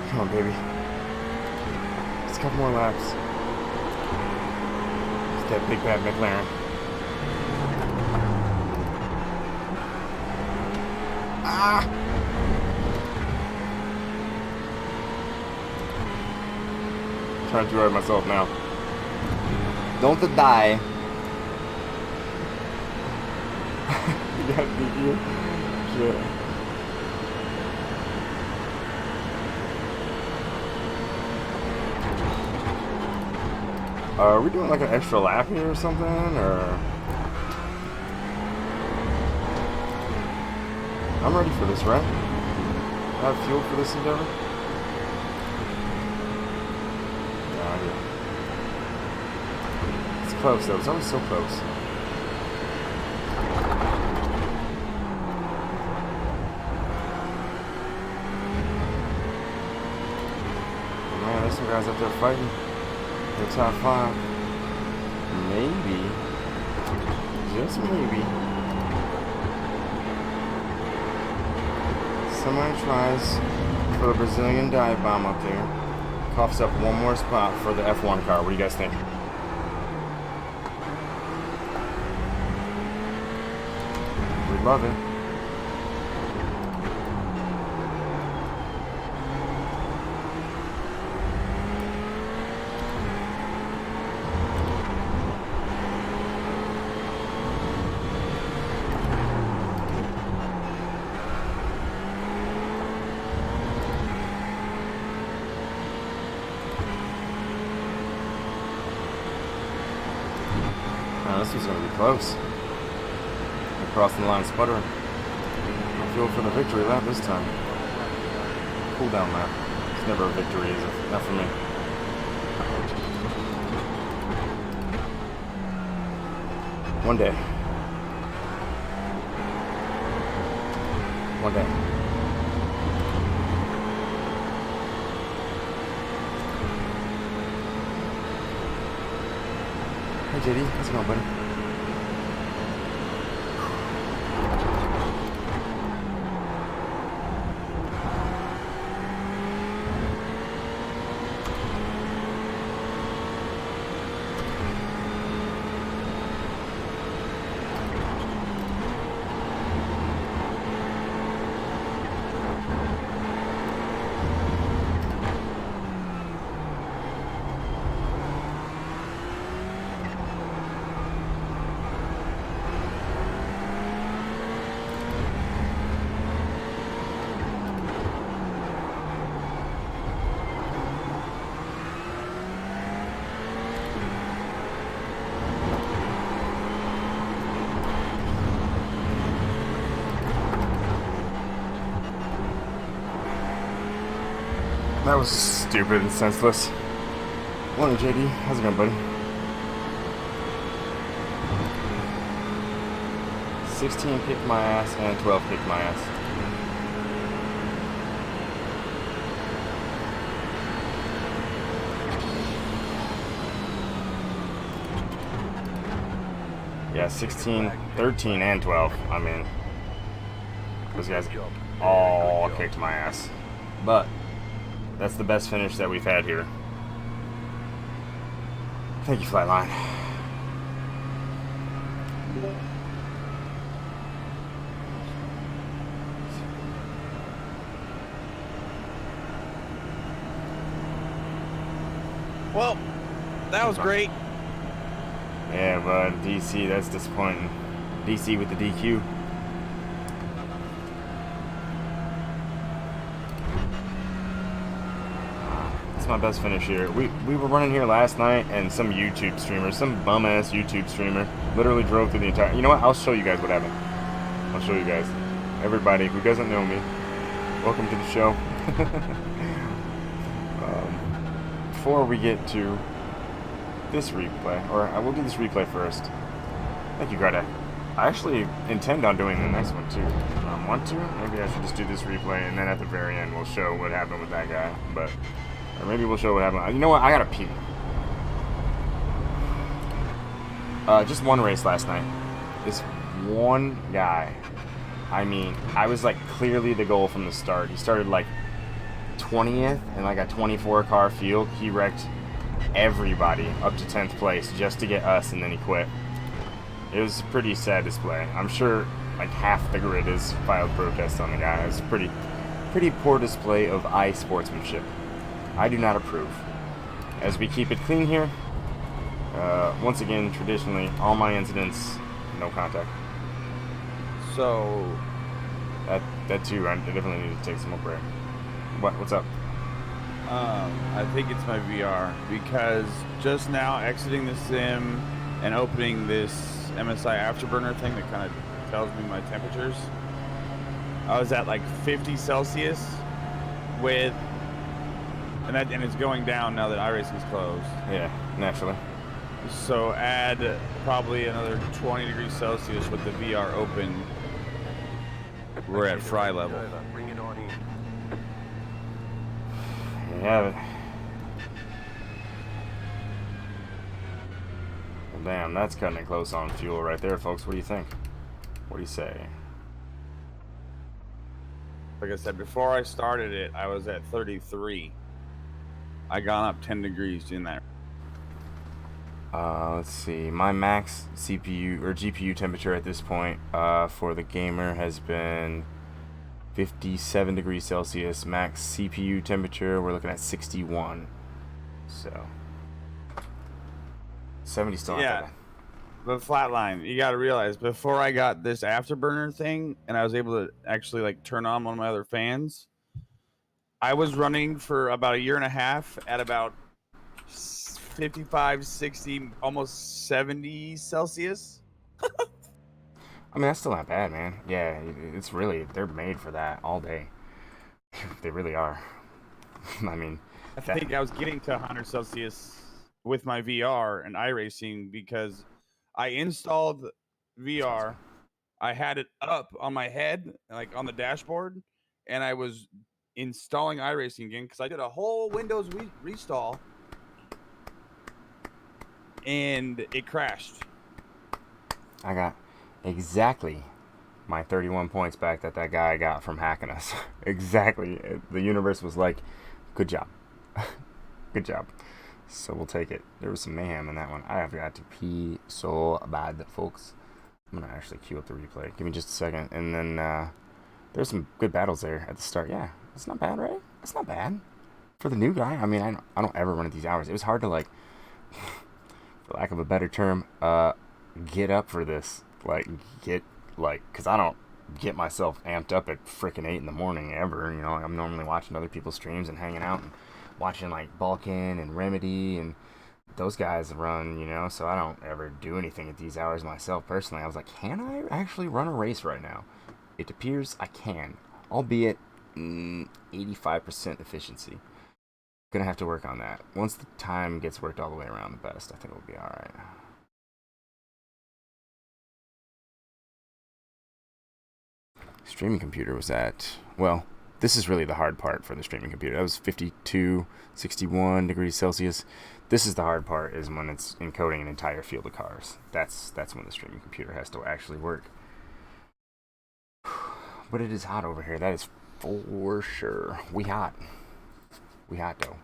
A: Come on, baby. Just a couple more laps. Just that big bad McLaren. Ah! I'm trying to ride myself now. Don't die. You got DQ? Shit. Are we doing like an extra lap here or something, or? I'm ready for this, right? I have fuel for this endeavor? Yeah. It's close though, it's always so close. Man, there's some guys up there fighting. The top 5. Maybe. Just maybe. Somebody tries for the Brazilian dive bomb up there. Coughs up one more spot for the F1 car. What do you guys think? We love it. This was going to be close. I'm crossing the line sputtering. I feel for the victory lap this time. Cool down lap. It's never a victory, is it? Not for me. One day. One day. Hey JD, how's it going, buddy? That was stupid and senseless. Morning, JD. How's it going, buddy? 16 kicked my ass and 12 kicked my ass. Yeah, 16, 13, and 12. I mean, those guys all kicked my ass. But that's the best finish that we've had here. Thank you, Flightline.
D: Well, that was great.
A: Yeah, but DC, that's disappointing. DC with the DQ. It's my best finish here. We were running here last night, and some YouTube streamer, some bum-ass YouTube streamer, literally drove through the entire... You know what? I'll show you guys what happened. I'll show you guys. Everybody who doesn't know me, welcome to the show. Before we get to this replay, or I will do this replay first. Thank you, Garda. I actually intend on doing the next one too. Want to? Maybe I should just do this replay, and then at the very end we'll show what happened with that guy. But, or maybe we'll show what happened. You know what? I gotta pee. Just one race last night. This one guy. I mean, I was like clearly the goal from the start. He started like 20th in like a 24 car field. He wrecked everybody up to 10th place just to get us, and then he quit. It was a pretty sad display. I'm sure like half the grid has filed protests on the guy. It's pretty poor display of eye sportsmanship. I do not approve. As we keep it clean here, once again, traditionally, all my incidents, no contact.
D: So
A: That too, I definitely need to take some more break. What's up?
D: I think it's my VR, because just now exiting the sim and opening this MSI Afterburner thing that kind of tells me my temperatures, I was at like 50 Celsius with, and it's going down now that iRacing's closed.
A: Yeah, naturally.
D: So add probably another 20 degrees Celsius with the VR open. We're at fry level.
B: Bring it on in.
A: Yeah. Well, damn, that's cutting it close on fuel right there, folks. What do you think? What do you say?
D: Like I said, before I started it, I was at 33. I gone up 10 degrees in that.
A: Let's see. My max CPU or GPU temperature at this point for the gamer has been 57 degrees Celsius. Max CPU temperature, we're looking at 61. So 70 still not that bad.
D: But flatline, you got to realize, before I got this afterburner thing and I was able to actually like turn on one of my other fans, I was running for about a year and a half at about 55, 60, almost 70 Celsius.
A: I mean, that's still not bad, man. Yeah, it's really, they're made for that all day. They really are. I mean,
D: I think I was getting to 100 Celsius with my VR and iRacing because I installed VR. I had it up on my head, like on the dashboard, and I was installing iRacing again because I did a whole Windows restall and it crashed.
A: I got exactly my 31 points back that guy got from hacking us. Exactly. The universe was like, good job. Good job. So we'll take it. There was some mayhem in that one. I forgot to pee so bad, folks. I'm going to actually queue up the replay. Give me just a second. And then there's some good battles there at the start. Yeah, it's not bad, right? It's not bad. For the new guy, I mean, I don't ever run at these hours. It was hard to, like, for lack of a better term, get up for this. Like, because I don't get myself amped up at frickin' 8 in the morning ever. You know, I'm normally watching other people's streams and hanging out and watching, like, Balkan and Remedy and those guys run, you know, so I don't ever do anything at these hours myself personally. I was like, can I actually run a race right now? It appears I can, albeit 85% efficiency. Gonna have to work on that. Once the time gets worked all the way around the best, I think it'll be alright. Streaming computer was at, well, this is really the hard part for the streaming computer. That was 52, 61 degrees Celsius. This is the hard part, is when it's encoding an entire field of cars. That's when the streaming computer has to actually work. But it is hot over here. That is for sure. We hot though.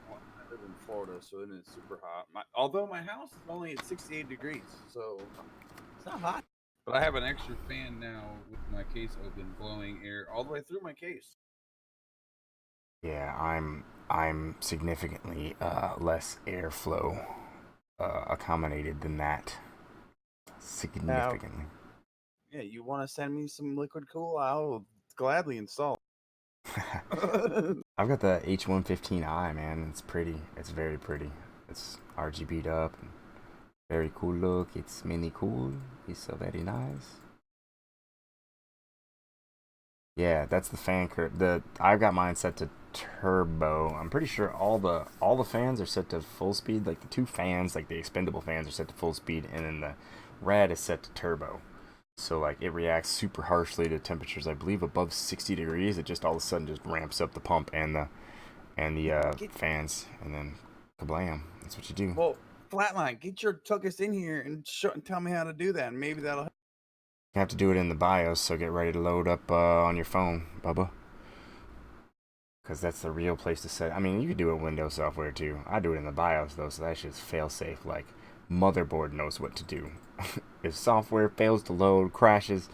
D: Well, I live in Florida, so it is super hot. Although my house is only at 68 degrees, so it's not hot. But I have an extra fan now with my case open, blowing air all the way through my case.
A: Yeah, I'm significantly less airflow accommodated than that. Significantly.
D: Yeah, you want to send me some liquid cool? I'll gladly install.
A: I've got the H115i, man. It's pretty. It's very pretty. It's RGB'd up. Very cool look. It's mini cool. It's so very nice. Yeah, that's the fan curve. The I've got mine set to turbo. I'm pretty sure all the fans are set to full speed. Like the two fans, like the expendable fans, are set to full speed, and then the rad is set to turbo. So like it reacts super harshly to temperatures. I believe above 60 degrees, it just all of a sudden just ramps up the pump and the
C: Get,
A: fans, and then kablam. That's what you do.
C: well, Flatline, get your tuckus in here and tell me how to do that, and maybe that'll help.
A: You have to do it in the BIOS, so get ready to load up on your phone, Bubba. Because that's the real place to set. I mean, you could do it in Windows software too. I do it in the BIOS though, so that shit's fail safe. Like, motherboard knows what to do. If software fails to load, crashes,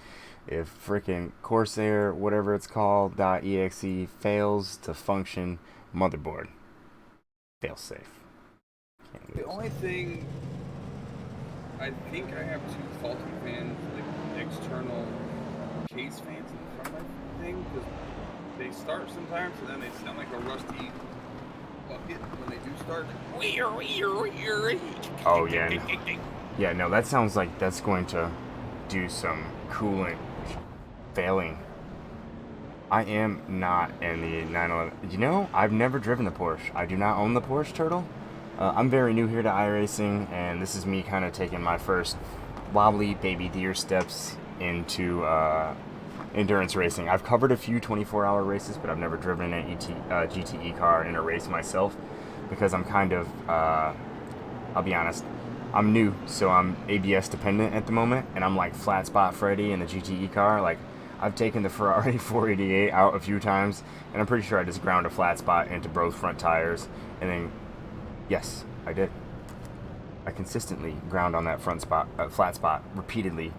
A: if freaking Corsair, whatever it's called, .exe fails to function, motherboard fail safe.
C: The only thing, I think I have two faulty fans, like external case fans in the front of my thing, because they start sometimes and then they sound like a rusty bucket when they do start.
A: Oh yeah, yeah. No, that sounds like that's going to do some coolant failing. I am not in the 911. You know, I've never driven the Porsche. I do not own the Porsche Turtle. I'm very new here to iRacing, and this is me kind of taking my first wobbly baby deer steps into endurance racing. I've covered a few 24-hour races, but I've never driven an GTE car in a race myself because I'm kind of, I'll be honest, I'm new, so I'm ABS dependent at the moment, and I'm like flat spot Freddy in the GTE car. Like, I've taken the Ferrari 488 out a few times, and I'm pretty sure I just ground a flat spot into both front tires, and then, yes, I did. I consistently ground on that flat spot repeatedly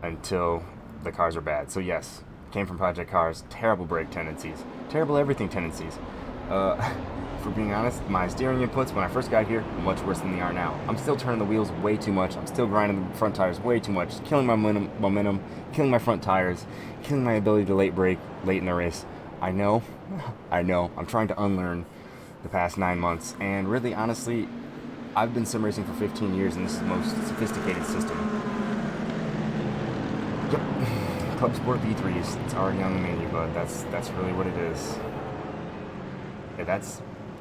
A: until the cars are bad. So yes, came from Project Cars, terrible brake tendencies, terrible everything tendencies. For being honest, my steering inputs when I first got here much worse than they are now. I'm still turning the wheels way too much. I'm still grinding the front tires way too much, killing my momentum, killing my front tires, killing my ability to late brake late in the race. I know. I'm trying to unlearn the past 9 months, and really, honestly, I've been sim racing for 15 years, and this is the most sophisticated system. Yep, Club Sport V3s. It's already on the menu, but that's really what it is. Yeah,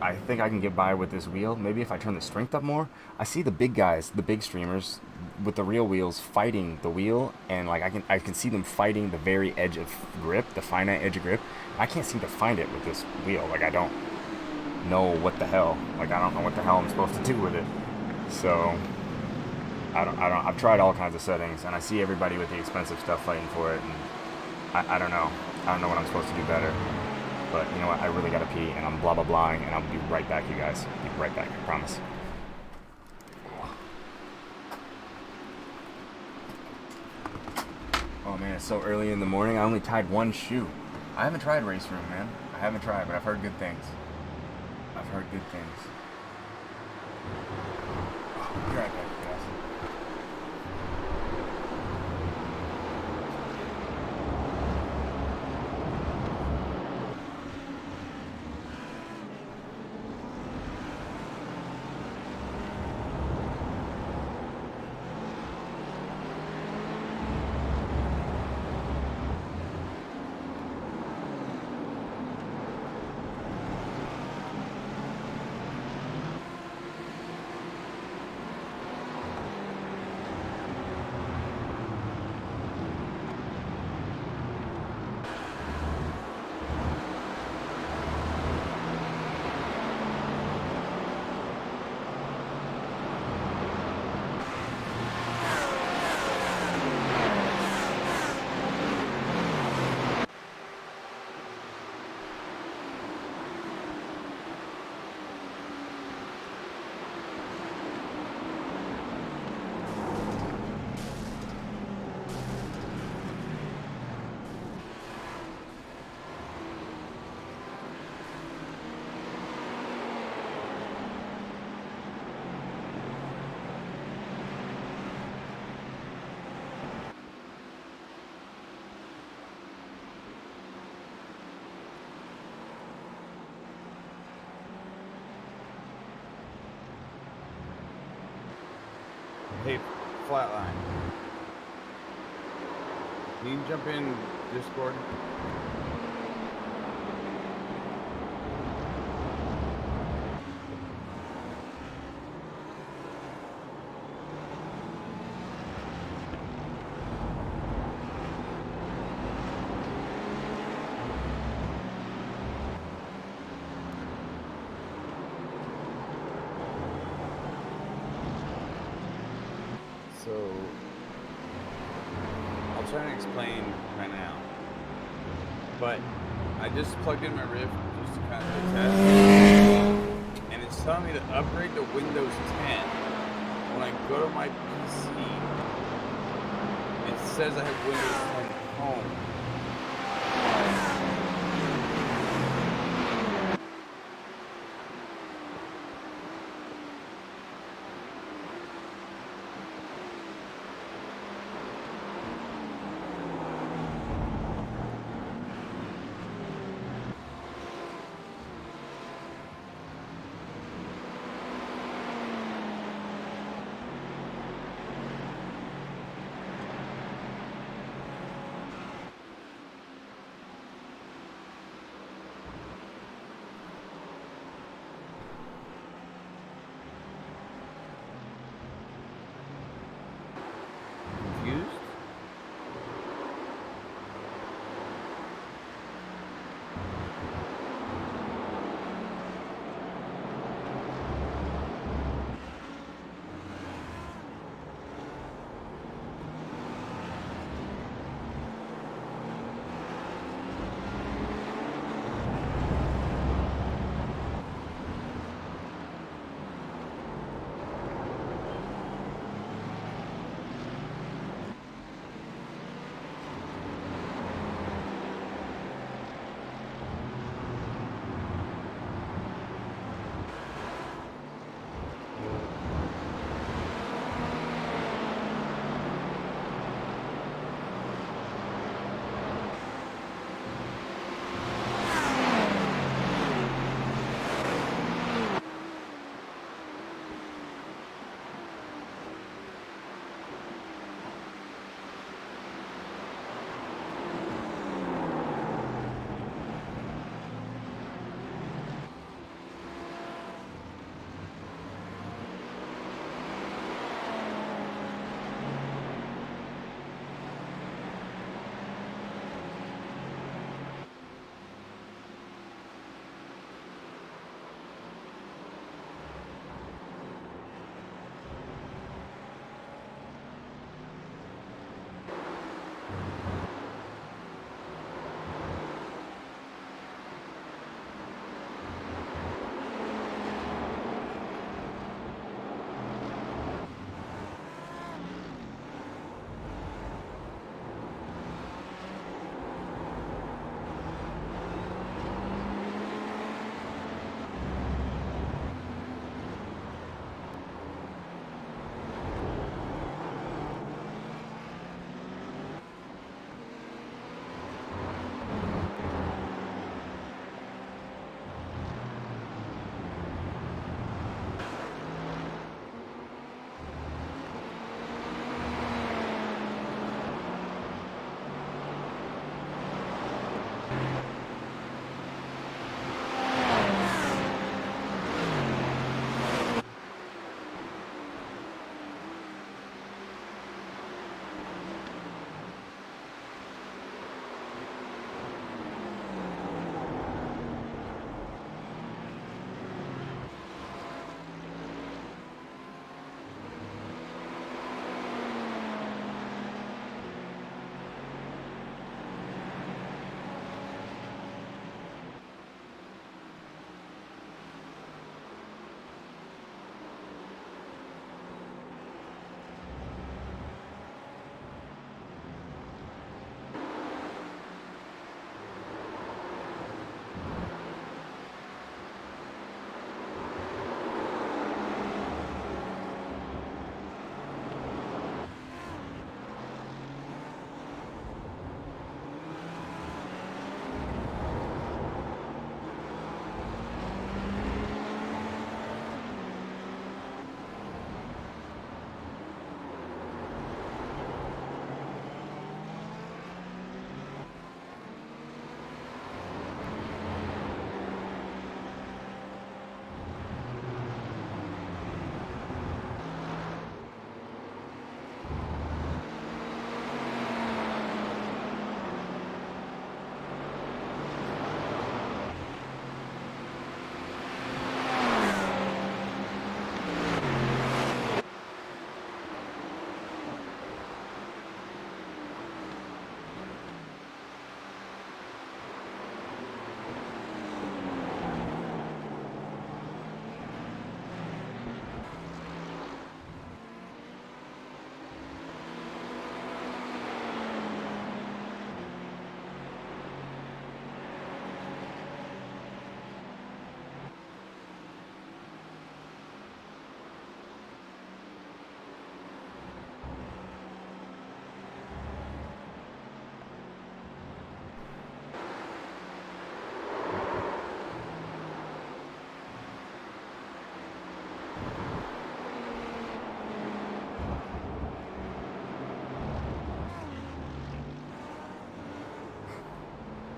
A: I think I can get by with this wheel. Maybe if I turn the strength up more. I see the big guys, the big streamers, with the real wheels fighting the wheel, and like I can see them fighting the very edge of grip, the finite edge of grip. I can't seem to find it with this wheel. Like I don't know what the hell. Like I don't know what the hell I'm supposed to do with it. So I've tried all kinds of settings, and I see everybody with the expensive stuff fighting for it, and I don't know. I don't know what I'm supposed to do better. But you know what? I really gotta pee, and I'm blah blah blahing, and I'll be right back, you guys. Be right back, I promise. Oh man, it's so early in the morning. I only tied one shoe. I haven't tried Race Room, man. I haven't tried, but I've heard good things. I've heard good things. Oh, be right back, you guys.
D: Hey, Flatline. Can you jump in Discord? So, I'll try and explain right now. But I just plugged in my riff just to kind of do a test, and it's telling me to upgrade to Windows 10. When I go to my PC, it says I have Windows 10 Home.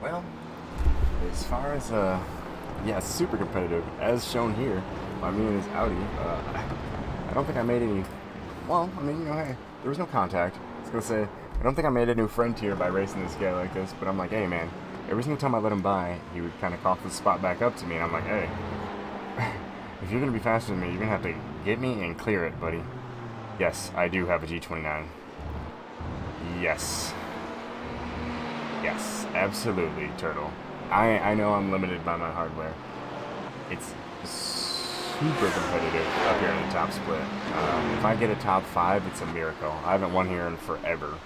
A: Well, as far as yeah, super competitive as shown here by me and his Audi. I don't think I made any. Well, I mean, you know, hey, there was no contact. I was gonna say I don't think I made a new friend here by racing this guy like this. But I'm like, hey, man. Every single time I let him by, he would kind of cough the spot back up to me, and I'm like, hey, if you're gonna be faster than me, you're gonna have to get me and clear it, buddy. Yes, I do have a G29. Yes. Yes, absolutely, Turtle. I know I'm limited by my hardware. It's super competitive up here in the top split. If I get a top 5, it's a miracle. I haven't won here in forever.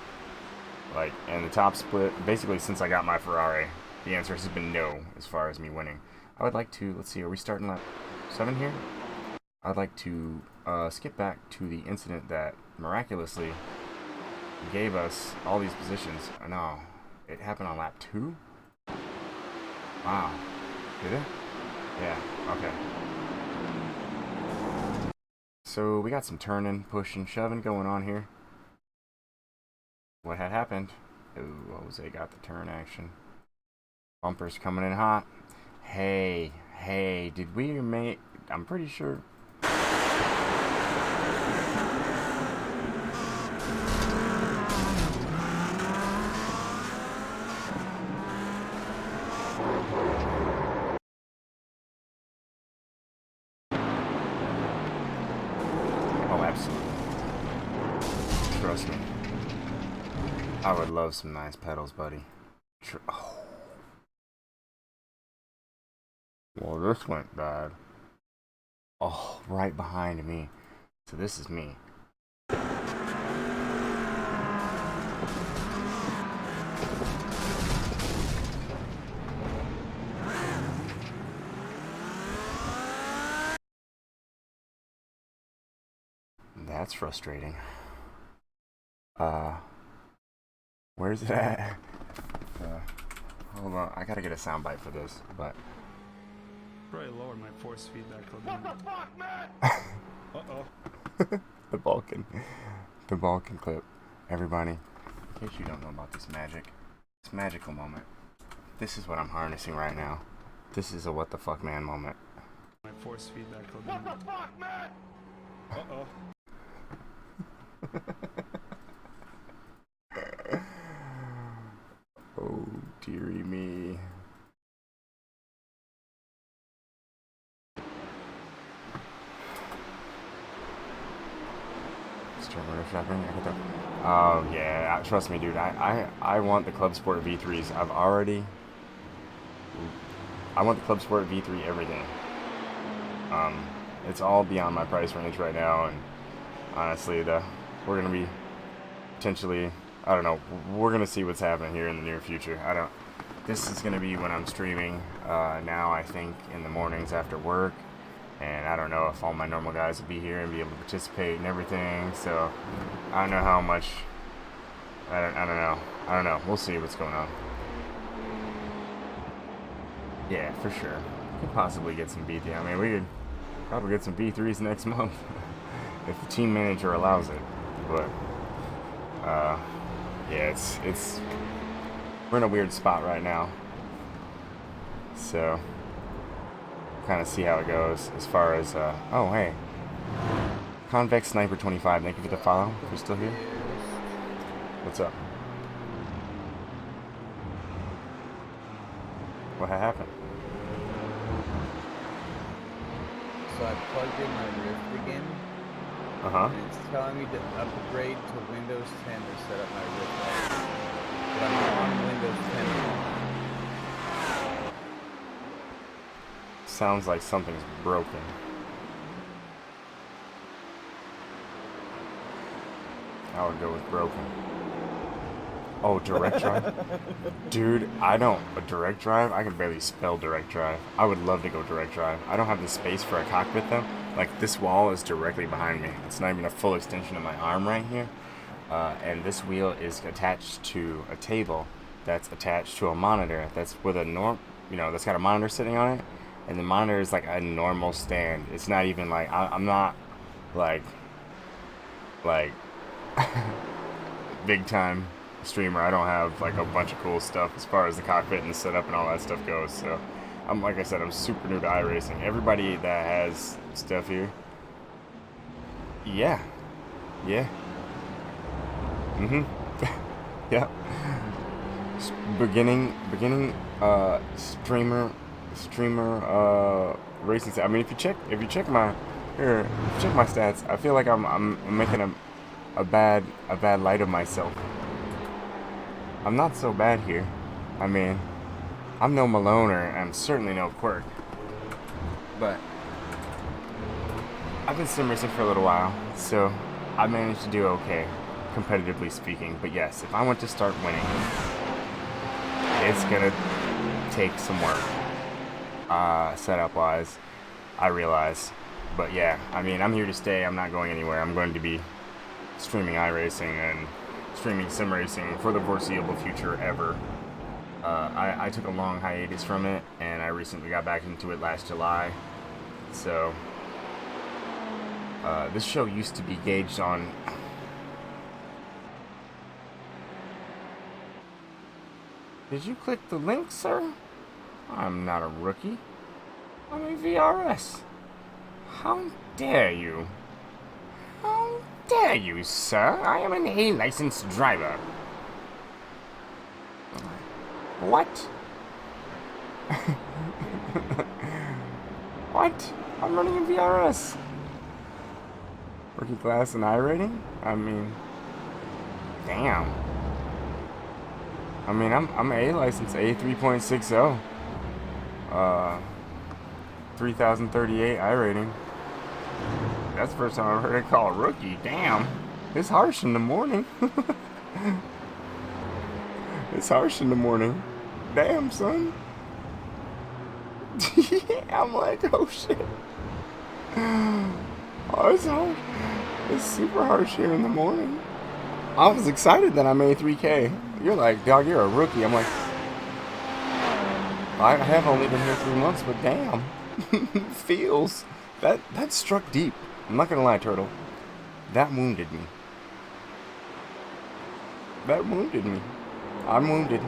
A: Like, in the top split, basically since I got my Ferrari, the answer has been no as far as me winning. I would like to, let's see, are we starting lap 7 here? I'd like to skip back to the incident that miraculously gave us all these positions. No, it happened on lap 2? Wow. Did it? Yeah, okay. So we got some turning, pushing, shoving going on here. What had happened? Oh, Jose got the turn action. Bumpers coming in hot. Hey, did we make... I'm pretty sure... Oh, absolutely. Trust me. I would love some nice pedals, buddy. Oh. Well, this went bad. Oh, right behind me. So this is me. That's frustrating. Where's it at? Hold on, I gotta get a soundbite for this, but...
E: Probably lower my force feedback a little bit.
B: What the fuck, man?
E: Uh-oh.
A: The Balkan clip. Everybody, in case you don't know about this magical moment. This is what I'm harnessing right now. This is a what the fuck man moment.
E: My force feedback a little bit.
B: What the fuck, man?
E: Uh-oh.
A: Oh, dearie me. Shopping. Oh yeah, trust me, dude. I want the Club Sport V3s. I want the Club Sport V3 everything. It's all beyond my price range right now, and honestly, we're gonna be potentially, I don't know, we're gonna see what's happening here in the near future. This is gonna be when I'm streaming now, I think, in the mornings after work. And I don't know if all my normal guys will be here and be able to participate and everything. So I don't know how much. I don't know. We'll see what's going on. Yeah, for sure. Could possibly get some B3. I mean, we could probably get some B3s next month if the team manager allows it. But yeah, it's we're in a weird spot right now. So. Kind of see how it goes as far as oh hey, Convex Sniper 25, thank you for the follow. If you're still here, what's up? What happened?
F: So I plugged in my Rift again, and it's telling me to upgrade to Windows 10 to set up my Rift. But I'm on Windows 10 now.
A: Sounds like something's broken. I would go with broken. Oh, direct drive? Dude, a direct drive? I can barely spell direct drive. I would love to go direct drive. I don't have the space for a cockpit though. Like, this wall is directly behind me. It's not even a full extension of my arm right here. And this wheel is attached to a table that's attached to a monitor that's with a that's got a monitor sitting on it. And the monitor is like a normal stand. It's not even like, I'm not like big time streamer. I don't have like a bunch of cool stuff as far as the cockpit and the setup and all that stuff goes. So I'm like I said, I'm super new to iRacing. Everybody that has stuff here, yeah, yeah, yeah. Beginning streamer racing. I mean, if you check my stats, I feel like I'm making a bad light of myself. I'm not so bad here. I mean, I'm no Malone or I'm certainly no Quirk. But I've been sim racing for a little while, so I managed to do okay, competitively speaking. But yes, if I want to start winning, it's gonna take some work, setup wise, I realize. But yeah, I mean, I'm here to stay. I'm not going anywhere. I'm going to be streaming iRacing and streaming sim racing for the foreseeable future ever. I took a long hiatus from it, and I recently got back into it last July. So this show used to be gauged on. Did you click the link, sir? I'm not a rookie. I'm a VRS. How dare you? How dare you, sir? I am an A-licensed driver. What? What? I'm running a VRS. Rookie class and iRating? I mean, damn. I mean, I'm A license, A3.60. 3038 iRating. That's the first time I've heard it called rookie. Damn. It's harsh in the morning. It's harsh in the morning. Damn, son. I'm like, oh shit. Oh, it's harsh. It's super harsh here in the morning. I was excited that I made 3K. You're like, dog, you're a rookie. I'm like, I have only been here 3 months, but damn. Feels. That struck deep. I'm not gonna lie, Turtle. That wounded me. That wounded me. I'm wounded.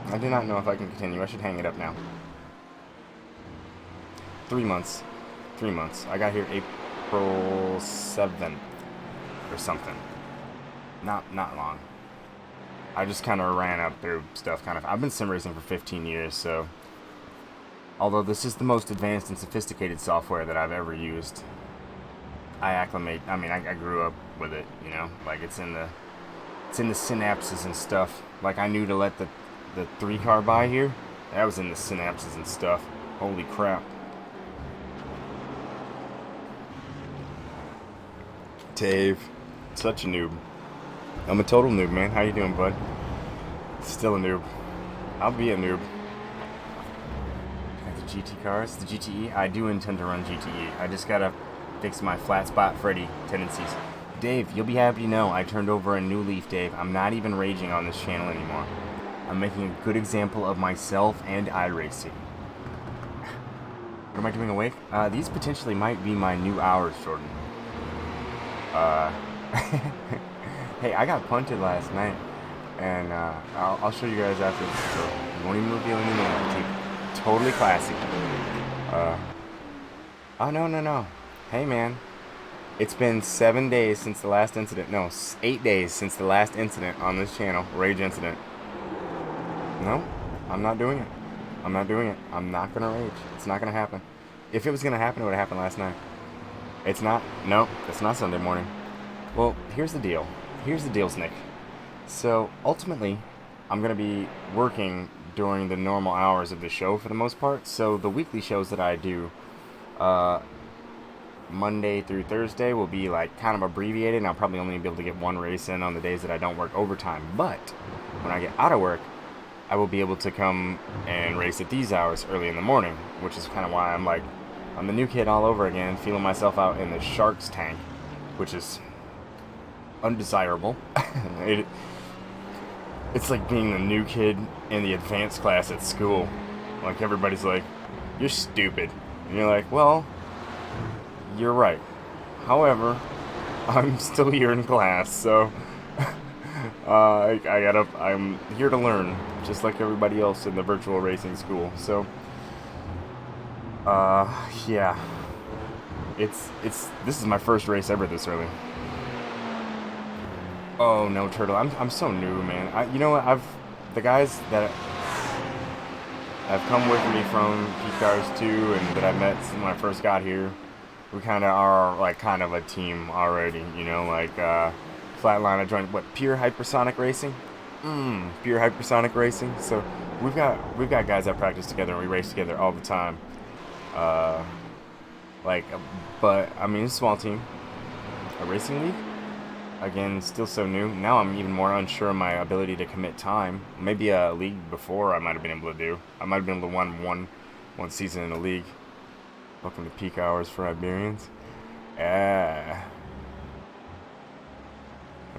A: I do not know if I can continue. I should hang it up now. 3 months. 3 months. I got here April 7th or something. Not long. I just kind of ran up through stuff. I've been sim racing for 15 years, so although this is the most advanced and sophisticated software that I've ever used, I grew up with it, you know? Like, it's in the synapses and stuff. Like, I knew to let the 3-car by here. That was in the synapses and stuff. Holy crap. Dave. Such a noob. I'm a total noob, man. How you doing, bud? Still a noob. I'll be a noob. The GT cars, the GTE. I do intend to run GTE. I just gotta fix my flat spot Freddy tendencies. Dave, you'll be happy to know I turned over a new leaf, Dave. I'm not even raging on this channel anymore. I'm making a good example of myself and iRacing. What am I doing awake? These potentially might be my new hours, Jordan. Hey, I got punted last night, and I'll show you guys after this. So you won't even reveal any names. Totally classy. Oh, no. Hey, man. It's been 7 days since the last incident. No, 8 days since the last incident on this channel. Rage incident. No, I'm not doing it. I'm not doing it. I'm not going to rage. It's not going to happen. If it was going to happen, it would have happened last night. It's not. No, it's not Sunday morning. Well, here's the deal. Here's the deal, Nick. So, ultimately, I'm going to be working during the normal hours of the show for the most part. So, the weekly shows that I do, Monday through Thursday will be like kind of abbreviated, and I'll probably only be able to get one race in on the days that I don't work overtime. But when I get out of work, I will be able to come and race at these hours early in the morning, which is kind of why I'm the new kid all over again, feeling myself out in the Sharks tank, which is undesirable. It's like being the new kid in the advanced class at school. Like, everybody's like, you're stupid. And you're like, well, you're right. However, I'm still here in class, so I'm here to learn, just like everybody else in the virtual racing school. So, yeah, this is my first race ever this early. Oh no, Turtle, I'm so new, man. You know what? The guys that have come with me from P-Cars 2 and that I met when I first got here, we kind of are like kind of a team already, you know, like Flatline. I joined Pure Hypersonic Racing. Pure Hypersonic Racing. So we've got guys that practice together and we race together all the time. But I mean, it's a small team. A racing league. Again, still so new. Now I'm even more unsure of my ability to commit time. Maybe a league before I might have been able to do. I might have been able to win one season in a league. Welcome to peak hours for Iberians. And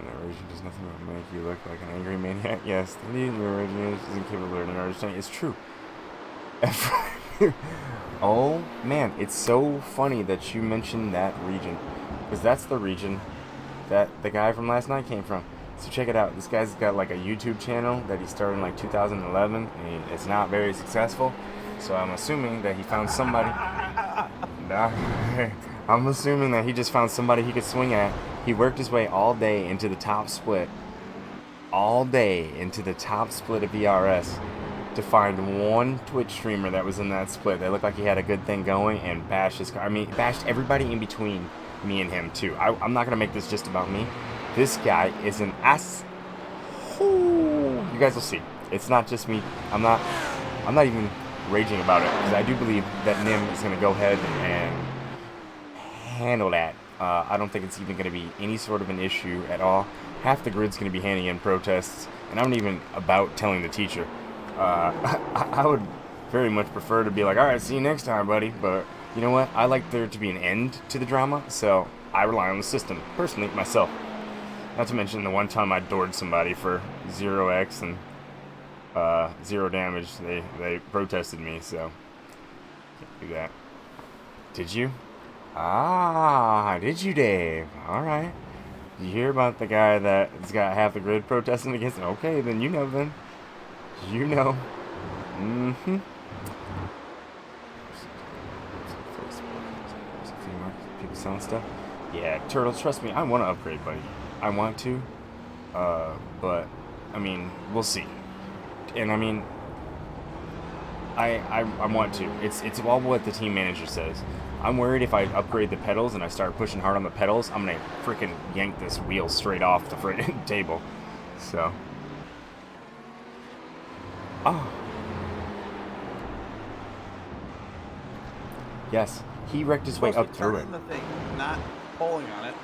A: that version does nothing but make you look like an angry maniac. Yes, the lead originator is incapable of learning or understanding. It's true. Oh man, it's so funny that you mentioned that region, because that's the region that the guy from last night came from. So check it out. This guy's got like a YouTube channel that he started in like 2011, and it's not very successful. So I'm assuming that he found somebody. I'm assuming that he just found somebody he could swing at. He worked his way all day into the top split. All day into the top split of ERS to find one Twitch streamer that was in that split. They looked like he had a good thing going and bashed his car. I mean, bashed everybody in between me and him too. I'm not gonna make this just about me. This guy is an ass. Ooh, you guys will see. It's not just me. I'm not even raging about it, because I do believe that Nim is gonna go ahead and handle that. I don't think it's even gonna be any sort of an issue at all. Half the grid's gonna be handing in protests, and I'm not even about telling the teacher. I would very much prefer to be like, all right, see you next time, buddy. But you know what? I like there to be an end to the drama, so I rely on the system, personally, myself. Not to mention the one time I doored somebody for 0x and 0 damage. They protested me, so can't do that. Did you? Ah, did you, Dave? All right. You hear about the guy that's got half the grid protesting against him? Okay, then you know then. You know. Mm-hmm. People selling stuff. Yeah, Turtle, trust me, I want to upgrade, buddy. I want to. But I mean, we'll see. And I mean, I want to. It's all what the team manager says. I'm worried if I upgrade the pedals and I start pushing hard on the pedals, I'm gonna freaking yank this wheel straight off the freaking table. So. Oh. Yes, he wrecked his way up through it.
D: The thing, not pulling on it.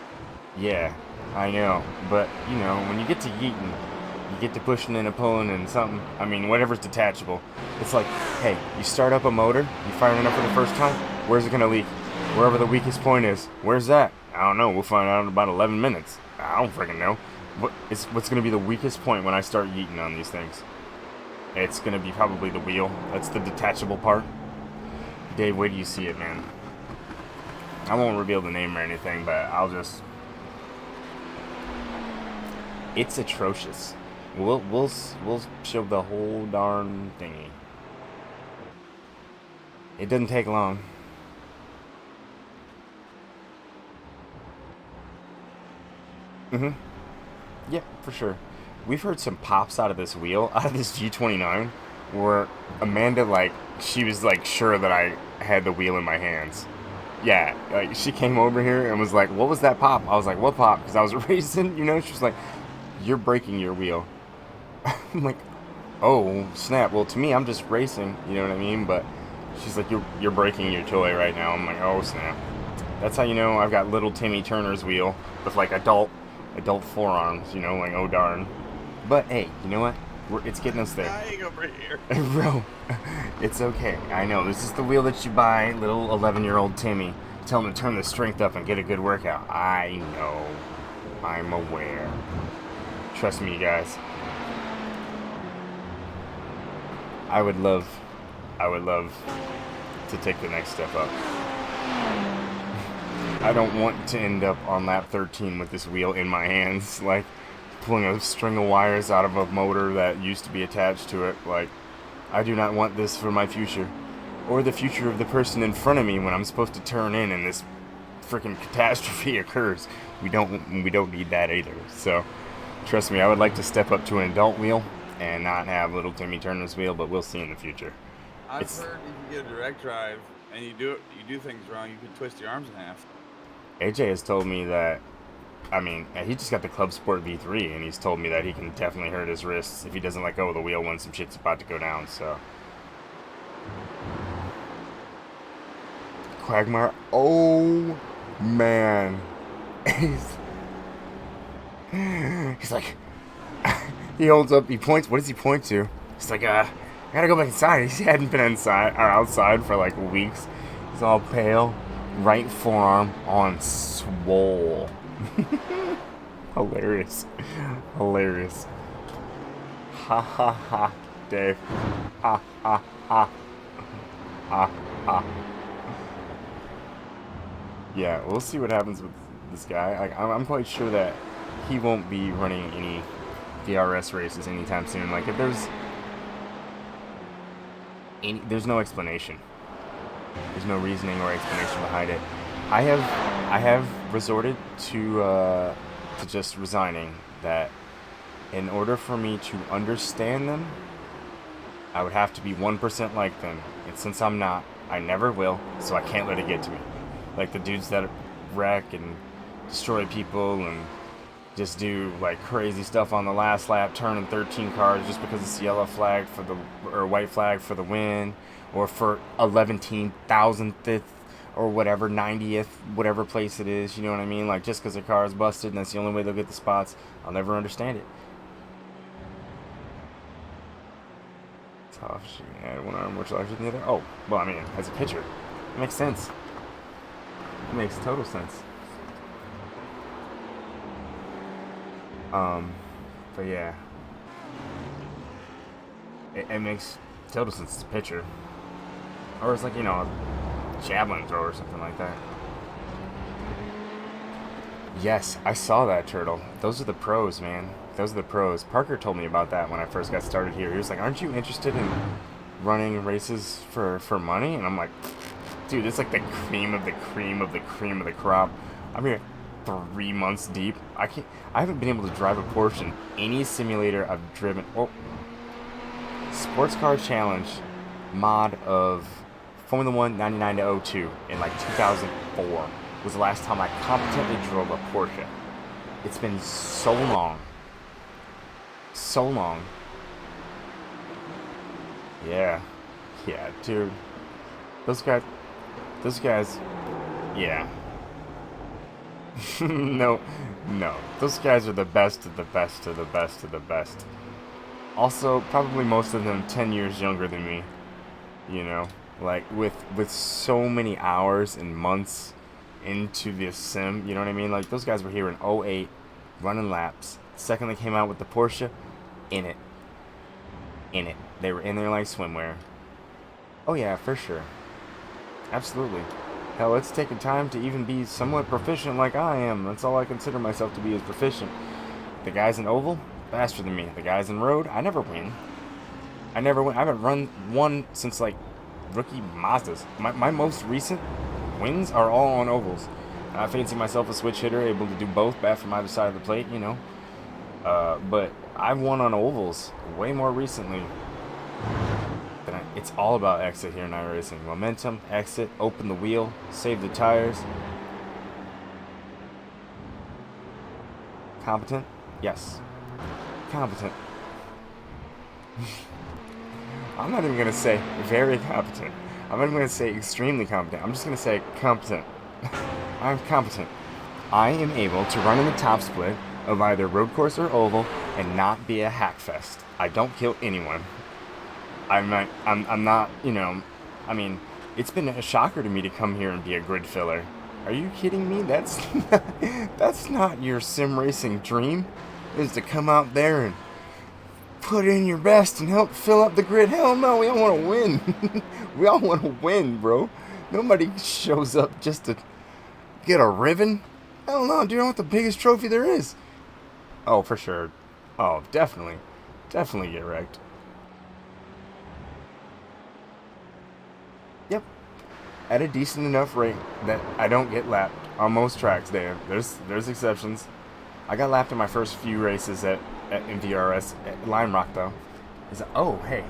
A: Yeah, I know. But, you know, when you get to yeeting, you get to pushing and a pulling and something. I mean, whatever's detachable. It's like, hey, you start up a motor, you fire it up for the first time, where's it going to leak? Wherever the weakest point is. Where's that? I don't know. We'll find out in about 11 minutes. I don't freaking know. What's going to be the weakest point when I start yeeting on these things? It's going to be probably the wheel. That's the detachable part. Dave, wait till you see it, man. I won't reveal the name or anything, but I'll just... It's atrocious. We'll show the whole darn thingy. It doesn't take long. Mm-hmm. Yeah, for sure. We've heard some pops out of this wheel, out of this G29, where Amanda, like, she was, like, sure that I had the wheel in my hands. Yeah, like, she came over here and was like, what was that pop? I was like, what pop? Because I was racing, you know? She was like, you're breaking your wheel. I'm like, oh, snap. Well, to me, I'm just racing, you know what I mean? But she's like, you're breaking your toy right now. I'm like, oh, snap. That's how you know I've got little Timmy Turner's wheel with, like, adult forearms, you know, like, oh, darn. But, hey, you know what? It's getting us there.
D: Dying over here.
A: Bro, it's okay. I know. This is the wheel that you buy, little 11-year-old Timmy. Tell him to turn the strength up and get a good workout. I know. I'm aware. Trust me, guys. I would love to take the next step up. I don't want to end up on lap 13 with this wheel in my hands. Like, pulling a string of wires out of a motor that used to be attached to it. Like, I do not want this for my future. Or the future of the person in front of me when I'm supposed to turn in and this freaking catastrophe occurs. We don't need that either. So, trust me, I would like to step up to an adult wheel and not have little Timmy Turner's wheel, but we'll see in the future.
C: I've heard if you get a direct drive and you do things wrong, you can twist your arms in half.
A: AJ has told me that, I mean, he just got the Club Sport V3, and he's told me that he can definitely hurt his wrists if he doesn't let go of the wheel when some shit's about to go down, so. Quagmire, oh, man. He's like, he holds up, he points, what does he point to? He's like, I gotta go back inside. He hadn't been inside, or outside for like weeks. He's all pale. Right forearm on swole. Hilarious. Hilarious. Ha ha ha, Dave. Ha ha ha. Ha ha. Yeah, we'll see what happens with this guy. Like, I'm quite sure that he won't be running any DRS races anytime soon. Like, if there's no explanation. There's no reasoning or explanation behind it. I have resorted to just resigning that in order for me to understand them, I would have to be 1% like them. And since I'm not, I never will, so I can't let it get to me. Like the dudes that wreck and destroy people and just do like crazy stuff on the last lap, turning 13 cars just because it's yellow flag for the or white flag for the win, or for 11,000th or whatever 90th whatever place it is. You know what I mean? Like just because their car is busted and that's the only way they'll get the spots. I'll never understand it. Tough. She had one arm more larger than the other. Oh, well, I mean, as a pitcher, it makes sense. It makes total sense. But yeah, it makes total sense as a pitcher, or it's like, you know, a javelin throw or something like that. Yes, I saw that, Turtle. Those are the pros, man. Those are the pros. Parker told me about that when I first got started here. He was like, "Aren't you interested in running races for money?" And I'm like, "Dude, it's like the cream of the cream of the cream of the crop." I'm here 3 months deep. I haven't been able to drive a Porsche in any simulator I've driven. Oh, Sports Car Challenge mod of Formula 1 99 to 02 in like 2004 was the last time I competently drove a Porsche. It's been so long. So long. Yeah, dude. Those guys, yeah. No. Those guys are the best of the best of the best of the best. Also, probably most of them 10 years younger than me. You know, like with so many hours and months into this sim, you know what I mean? Like those guys were here in 08, running laps. The second they came out with the Porsche, in it. They were in there like swimwear. Oh yeah, for sure. Absolutely. Hell, it's taken time to even be somewhat proficient like I am. That's all I consider myself to be, is proficient. The guys in oval, faster than me. The guys in road, I never win. I haven't run one since like rookie Mazdas. My most recent wins are all on ovals. I fancy myself a switch hitter, able to do both, bat from either side of the plate, you know. But I've won on ovals way more recently. It's all about exit here in iRacing. Momentum, exit, open the wheel, save the tires. Competent? Yes. Competent. I'm not even going to say very competent. I'm not even going to say extremely competent. I'm just going to say competent. I'm competent. I am able to run in the top split of either road course or oval and not be a hackfest. I don't kill anyone. I'm not, you know, I mean, it's been a shocker to me to come here and be a grid filler. Are you kidding me? That's not your sim racing dream, is to come out there and put in your best and help fill up the grid. Hell no, we all want to win. We all want to win, bro. Nobody shows up just to get a ribbon. Hell no, dude, I want the biggest trophy there is. Oh, for sure. Oh, definitely. Definitely get wrecked. Yep. At a decent enough rate that I don't get lapped on most tracks there. There's exceptions. I got lapped in my first few races at MVRS at Lime Rock though. Oh, hey.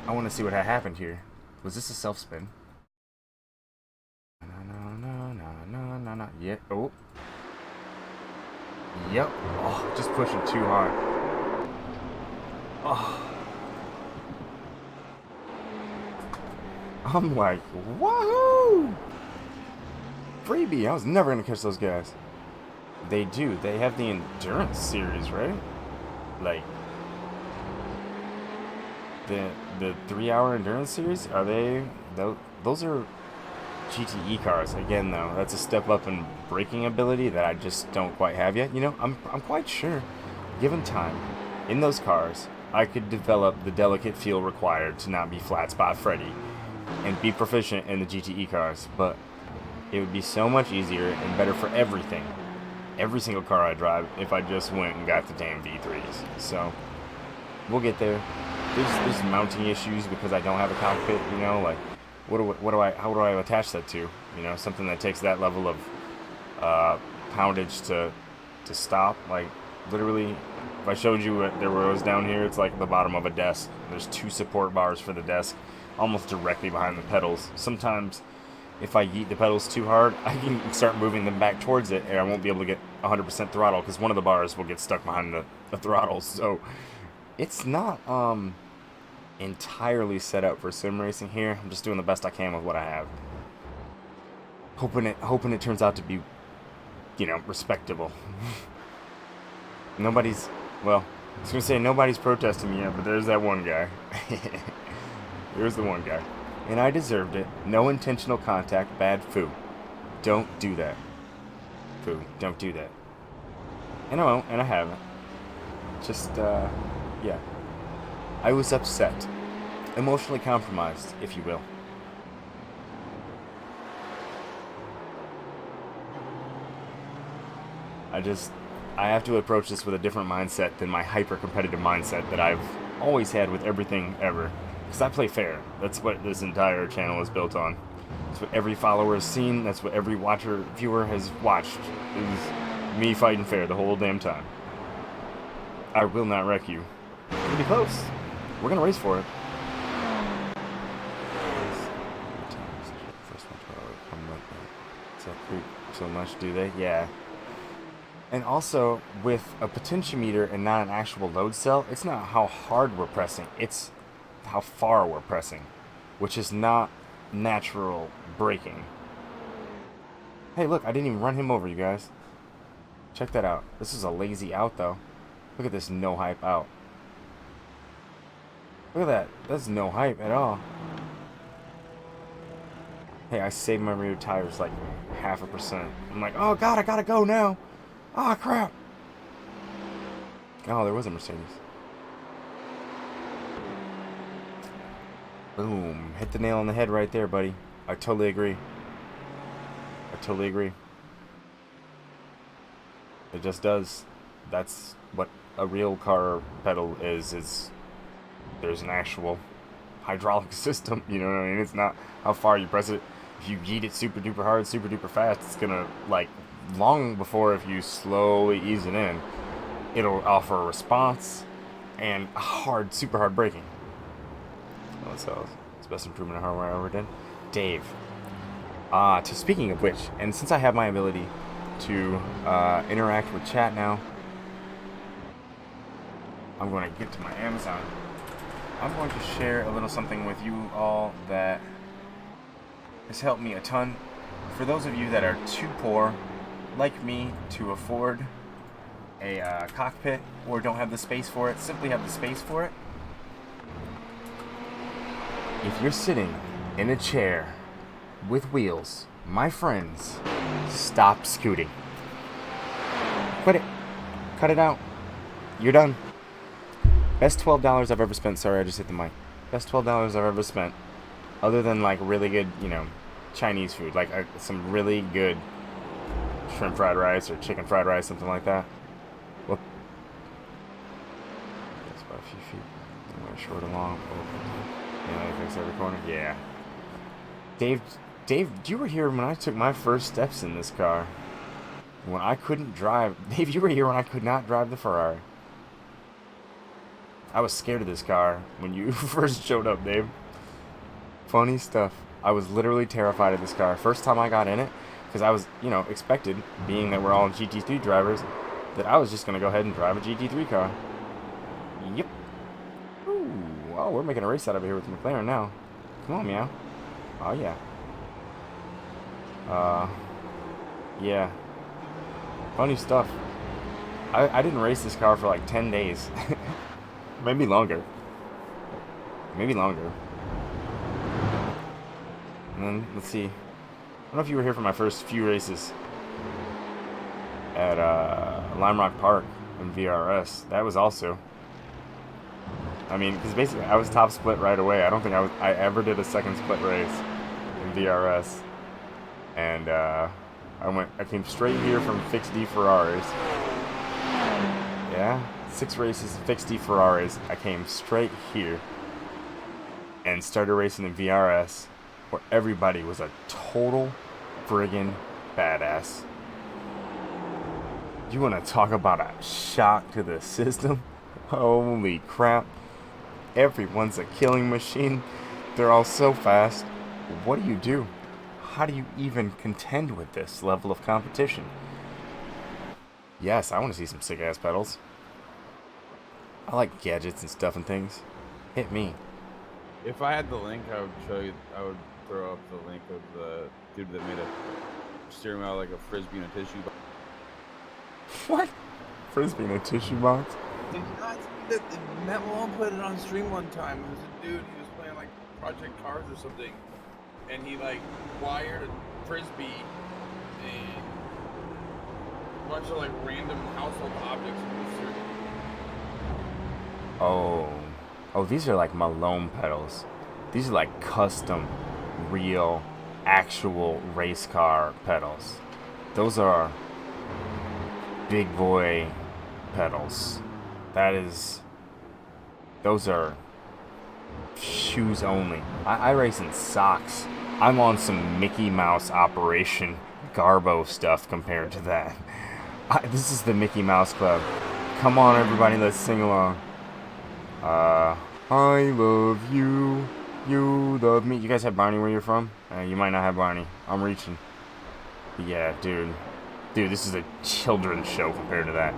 A: I want to see what had happened here. Was this a self spin? No. Yeah. Oh. Yep. Oh, just pushing too hard. Oh. I'm like, woohoo! Freebie. I was never gonna catch those guys. They do. They have the endurance series, right? Like the 3-hour endurance series. Are they? Those are GTE cars. Again, though, that's a step up in braking ability that I just don't quite have yet. You know, I'm quite sure, given time, in those cars, I could develop the delicate feel required to not be flat spot Freddy, and be proficient in the GTE cars. But it would be so much easier and better for everything, every single car I drive, if I just went and got the damn V3s. So we'll get there. There's mounting issues because I don't have a cockpit. You know, like. How do I attach that to? You know, something that takes that level of poundage to stop. Like, literally, if I showed you what there was down here, it's like the bottom of a desk. There's 2 support bars for the desk, almost directly behind the pedals. Sometimes, if I yeet the pedals too hard, I can start moving them back towards it, and I won't be able to get 100% throttle, because one of the bars will get stuck behind the throttle. So, it's not, entirely set up for sim racing here. I'm just doing the best I can with what I have. Hoping it turns out to be, you know, respectable. Nobody's protesting me yet, but there's that one guy. There's the one guy. And I deserved it. No intentional contact, bad foo. Don't do that. Foo, don't do that. And I won't, and I haven't. Just, yeah. I was upset. Emotionally compromised, if you will. I have to approach this with a different mindset than my hyper-competitive mindset that I've always had with everything ever. Because I play fair. That's what this entire channel is built on. That's what every follower has seen. That's what every viewer has watched. Is me fighting fair the whole damn time. I will not wreck you. It's gonna be close. We're gonna race for it. So much, do they? Yeah. And also, with a potentiometer and not an actual load cell, it's not how hard we're pressing, it's how far we're pressing, which is not natural braking. Hey, look, I didn't even run him over, you guys. Check that out. This is a lazy out, though. Look at this no hype out. Look at that. That's no hype at all. Hey, I saved my rear tires like 0.5%. I'm like, oh god, I gotta go now. Ah, crap. Oh, there was a Mercedes. Boom. Hit the nail on the head right there, buddy. I totally agree. I totally agree. It just does. That's what a real car pedal is there's an actual hydraulic system, you know what I mean? It's not how far you press it. If you yeet it super duper hard, super duper fast, it's gonna, like, long before if you slowly ease it in, it'll offer a response and hard, super hard braking. So it's the best improvement of hardware I ever did. Dave. Speaking of which, and since I have my ability to interact with chat now, I'm going to get to my Amazon. I'm going to share a little something with you all that has helped me a ton. For those of you that are too poor, like me, to afford a cockpit or don't have the space for it, simply have the space for it. If you're sitting in a chair with wheels, my friends, stop scooting. Quit it. Cut it out. You're done. Best $12 I've ever spent. Sorry, I just hit the mic. Best $12 I've ever spent. Other than, like, really good, you know, Chinese food. Like, some really good shrimp fried rice or chicken fried rice, something like that. Well, few feet. Short or long. Yeah, I fix every corner. Yeah. Dave, you were here when I took my first steps in this car. When I couldn't drive. Dave, you were here when I could not drive the Ferrari. I was scared of this car when you first showed up, Dave. Funny stuff. I was literally terrified of this car. First time I got in it, because I was, expected, being that we're all GT3 drivers, that I was just going to go ahead and drive a GT3 car. Yep. Ooh, well, we're making a race out of here with the McLaren now. Come on, meow. Oh, yeah. Yeah. Funny stuff. I didn't race this car for like 10 days. Maybe longer. Maybe longer. And then, let's see. I don't know if you were here for my first few races at Lime Rock Park in VRS. That was also... I mean, because basically I was top split right away. I don't think I ever did a second split race in VRS. And I came straight here from Fixed D Ferraris. Yeah, 6 races, Fixed D Ferraris. I came straight here and started racing in VRS, where everybody was a total friggin' badass. You want to talk about a shock to the system? Holy crap. Everyone's a killing machine. They're all so fast. What do? How do you even contend with this level of competition? Yes, I want to see some sick-ass pedals. I like gadgets and stuff and things. Hit me.
D: If I had the link, I would show you. I would throw up the link of the dude that made a steering wheel like a frisbee in a tissue box.
A: What? Frisbee in a tissue box?
C: Did you not see that Matt Malone put it on stream one time? It was a dude, he was playing like Project Cars or something, and he like wired a frisbee and a bunch of like random household objects in the circuit.
A: Oh, these are like Malone pedals. These are like custom, real, actual race car pedals. Those are big boy pedals. Those are shoes only. I race in socks. I'm on some Mickey Mouse Operation Garbo stuff compared to that. This is the Mickey Mouse Club. Come on, everybody, let's sing along. I love you, you love me. You guys have Barney where you're from? You might not have Barney. I'm reaching. But yeah, dude, this is a children's show compared to that.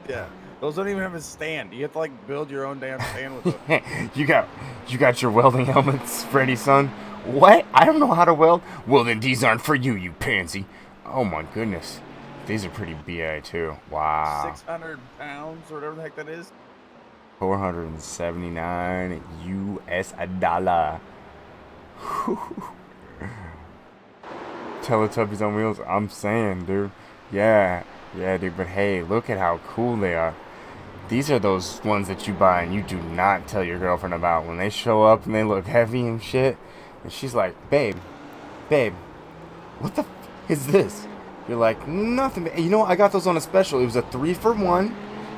D: Yeah, those don't even have a stand. You have to like build your own damn stand with them.
A: you got your welding helmets, Freddy son. What? I don't know how to weld. Well, then these aren't for you, you pansy. Oh my goodness, these are pretty BA too. Wow.
D: 600 pounds or whatever the heck that is.
A: 479 US dollar. Teletubbies on wheels. I'm saying, dude. Yeah, dude. But hey, look at how cool they are. These are those ones that you buy and you do not tell your girlfriend about. When they show up and they look heavy and shit, and she's like, babe, what the f is this? You're like, nothing. You know what? I got those on a special. It was a 3-for-1.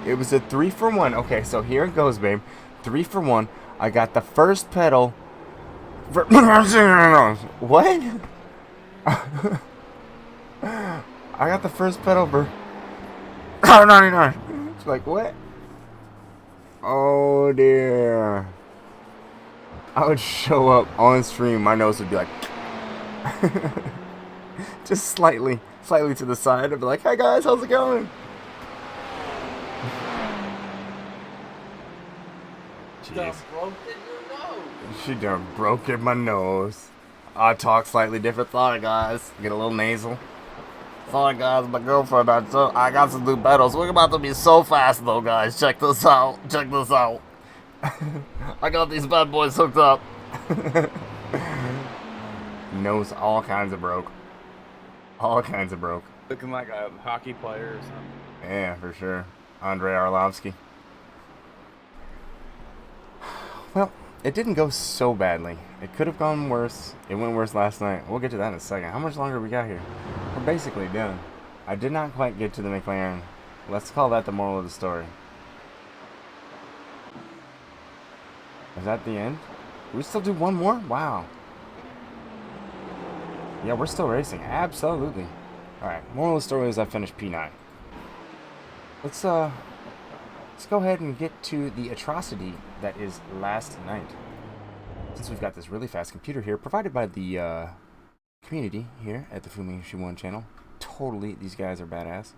A: It was a 3-for-1. Okay, so here it goes, babe. 3-for-1. I got the first pedal. What? I got the first pedal for $99. It's like, what? Oh dear. I would show up on stream, my nose would be like just slightly to the side. I'd be like, hey guys, how's it going? Jeez. She done broke in my nose. I talk slightly different. Sorry guys, get a little nasal. Sorry guys, my girlfriend, I got some new pedals. We're about to be so fast though, guys. Check this out. I got these bad boys hooked up. Nose all kinds of broke.
D: Looking like a hockey player or something.
A: Yeah, for sure. Andrei Arlovsky. Well, it didn't go so badly. It could have gone worse. It went worse last night. We'll get to that in a second. How much longer we got here? We're basically done. I did not quite get to the McLaren. Let's call that the moral of the story. Is that the end? We still do one more? Wow. Yeah, we're still racing. Absolutely. Alright, moral of the story is I finished P9. Let's go ahead and get to the atrocity that is last night. Since we've got this really fast computer here, provided by the community here at the Fumishi1 channel. Totally, these guys are badass.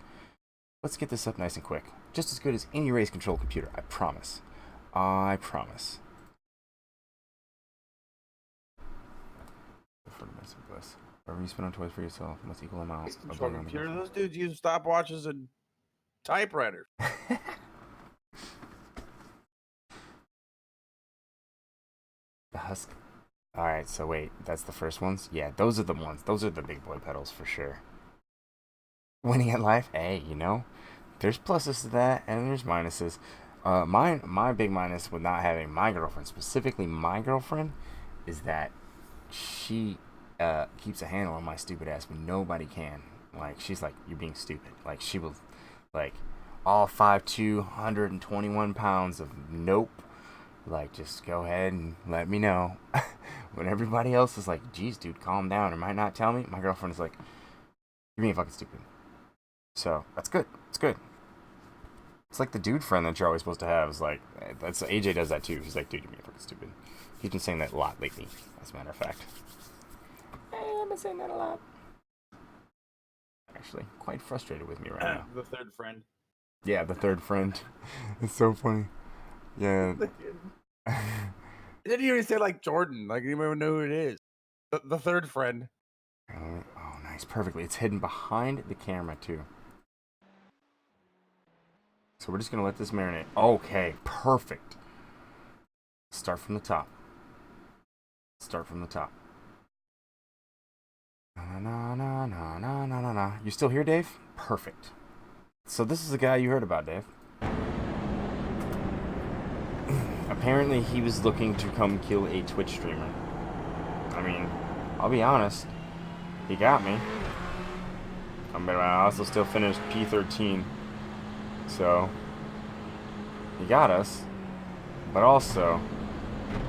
A: Let's get this up nice and quick. Just as good as any race control computer, I promise. I promise. For domestic bus. Whatever you spend on toys for yourself must equal amount.
C: Race control computer. Those dudes use stopwatches and typewriters.
A: The husk. Alright, so wait, that's the first ones? Yeah, those are the ones. Those are the big boy pedals for sure. Winning at life? Hey, you know, there's pluses to that and there's minuses. My big minus with not having my girlfriend, specifically my girlfriend, is that she keeps a handle on my stupid ass when nobody can. Like, she's like, you're being stupid. Like, she will, like, all 5'2", 121 pounds of nope. Like, just go ahead and let me know. When everybody else is like, geez, dude, calm down, or might not tell me, my girlfriend is like, you're being fucking stupid. So, that's good. It's good. It's like the dude friend that you're always supposed to have. Is like, that's AJ does that too. He's like, dude, you're being fucking stupid. He's been saying that a lot lately, as a matter of fact. I've been saying that a lot. Actually, quite frustrated with me right now.
C: The third friend.
A: Yeah, the third friend. It's so funny. Yeah.
C: It didn't even say like Jordan. Like, you don't even know who it is. The third friend.
A: Oh, nice. Perfectly. It's hidden behind the camera, too. So we're just going to let this marinate. Okay, perfect. Start from the top. Start from the top. Na. You still here, Dave? Perfect. So this is the guy you heard about, Dave. Apparently he was looking to come kill a Twitch streamer. I mean, I'll be honest. He got me. But I also still finished P13. So, he got us. But also,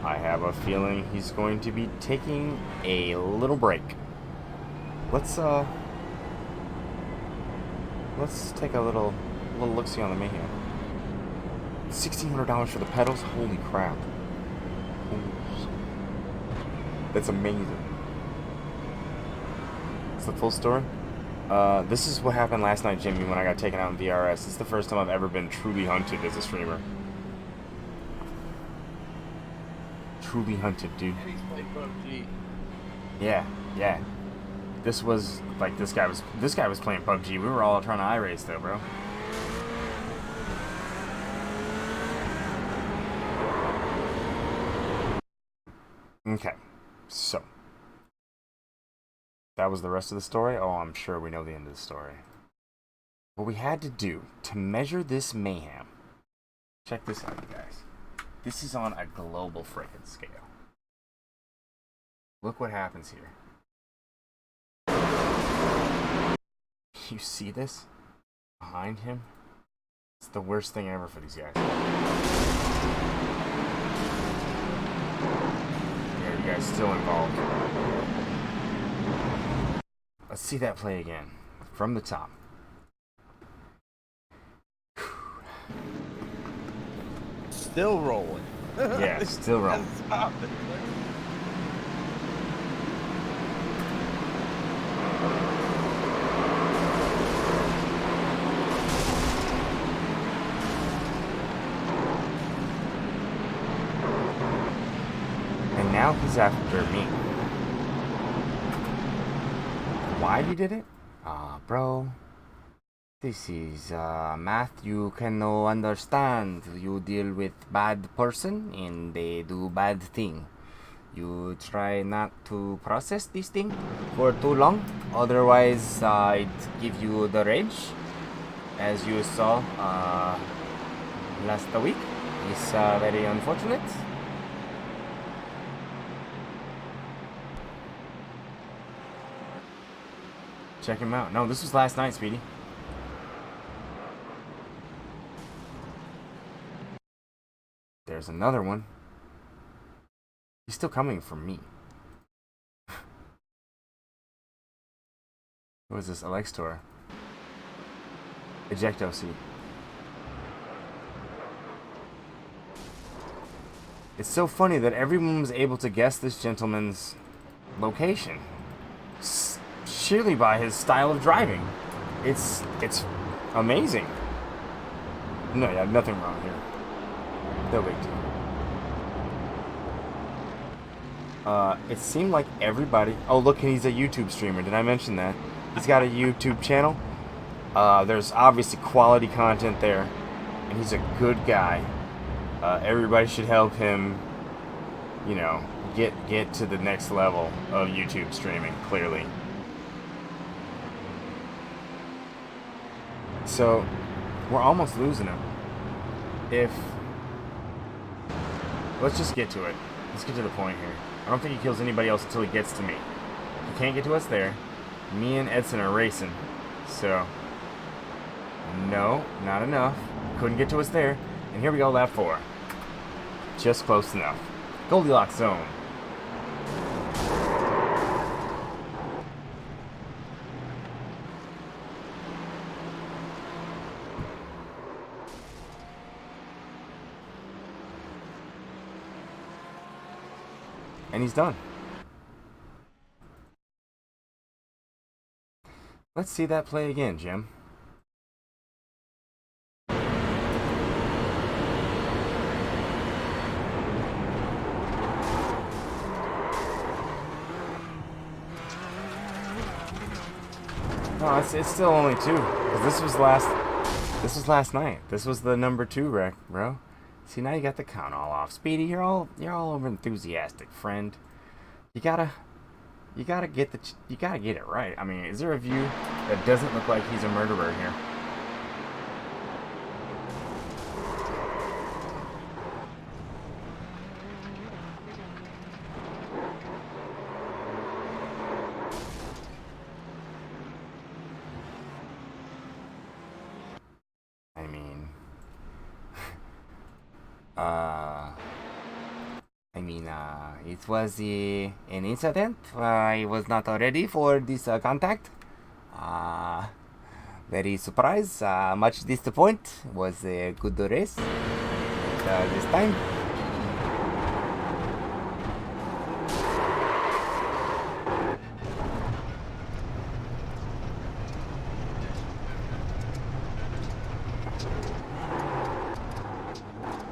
A: I have a feeling he's going to be taking a little break. Let's take a little look-see on the mayhem. $1,600 for the pedals? Holy crap. That's amazing. It's the full story? This is what happened last night, Jimmy, when I got taken out in VRS. This is the first time I've ever been truly hunted as a streamer. Truly hunted, dude.
C: And he's playing PUBG.
A: Yeah. This was like this guy was playing PUBG. We were all trying to iRace though, bro. Okay, so that was the rest of the story. Oh, I'm sure we know the end of the story. What we had to do to measure this mayhem. Check this out, you guys. This is on a global frickin' scale. Look what happens here. You see this? Behind him? It's the worst thing ever for these guys. Yeah, you guys still involved. Let's see that play again. From the top.
C: Still rolling.
A: Yeah, still rolling.
C: Stop it.
A: And now he's after me. Why he did it? Bro. This is math you cannot understand. You deal with bad person and they do bad thing. You try not to process this thing for too long. Otherwise, I'd give you the rage. As you saw last week. It's very unfortunate. Check him out. No, this was last night, Speedy. There's another one. He's still coming for me. What is this? Alextor. Ejecto seat. It's so funny that everyone was able to guess this gentleman's location. Surely by his style of driving. It's amazing. No, yeah, nothing wrong here. No big deal. It seemed like everybody... Oh, look, he's a YouTube streamer. Did I mention that? He's got a YouTube channel. There's obviously quality content there. And he's a good guy. Everybody should help him, you know, get to the next level of YouTube streaming, clearly. So, we're almost losing him. Let's just get to it. Let's get to the point here. I don't think he kills anybody else until he gets to me. He can't get to us there. Me and Edson are racing. So, no, not enough. Couldn't get to us there. And here we go, lap 4. Just close enough. Goldilocks zone. And he's done. Let's see that play again, Jim. No, it's still only 2. 'Cause this was last night. This was the number 2 wreck, bro. See, now you got the count all off. Speedy, you're all over enthusiastic, friend. You gotta get it right. I mean, is there a view that doesn't look like he's a murderer here? It was an incident. I was not ready for this contact. Very surprised. Much disappointed. Was a good race this time.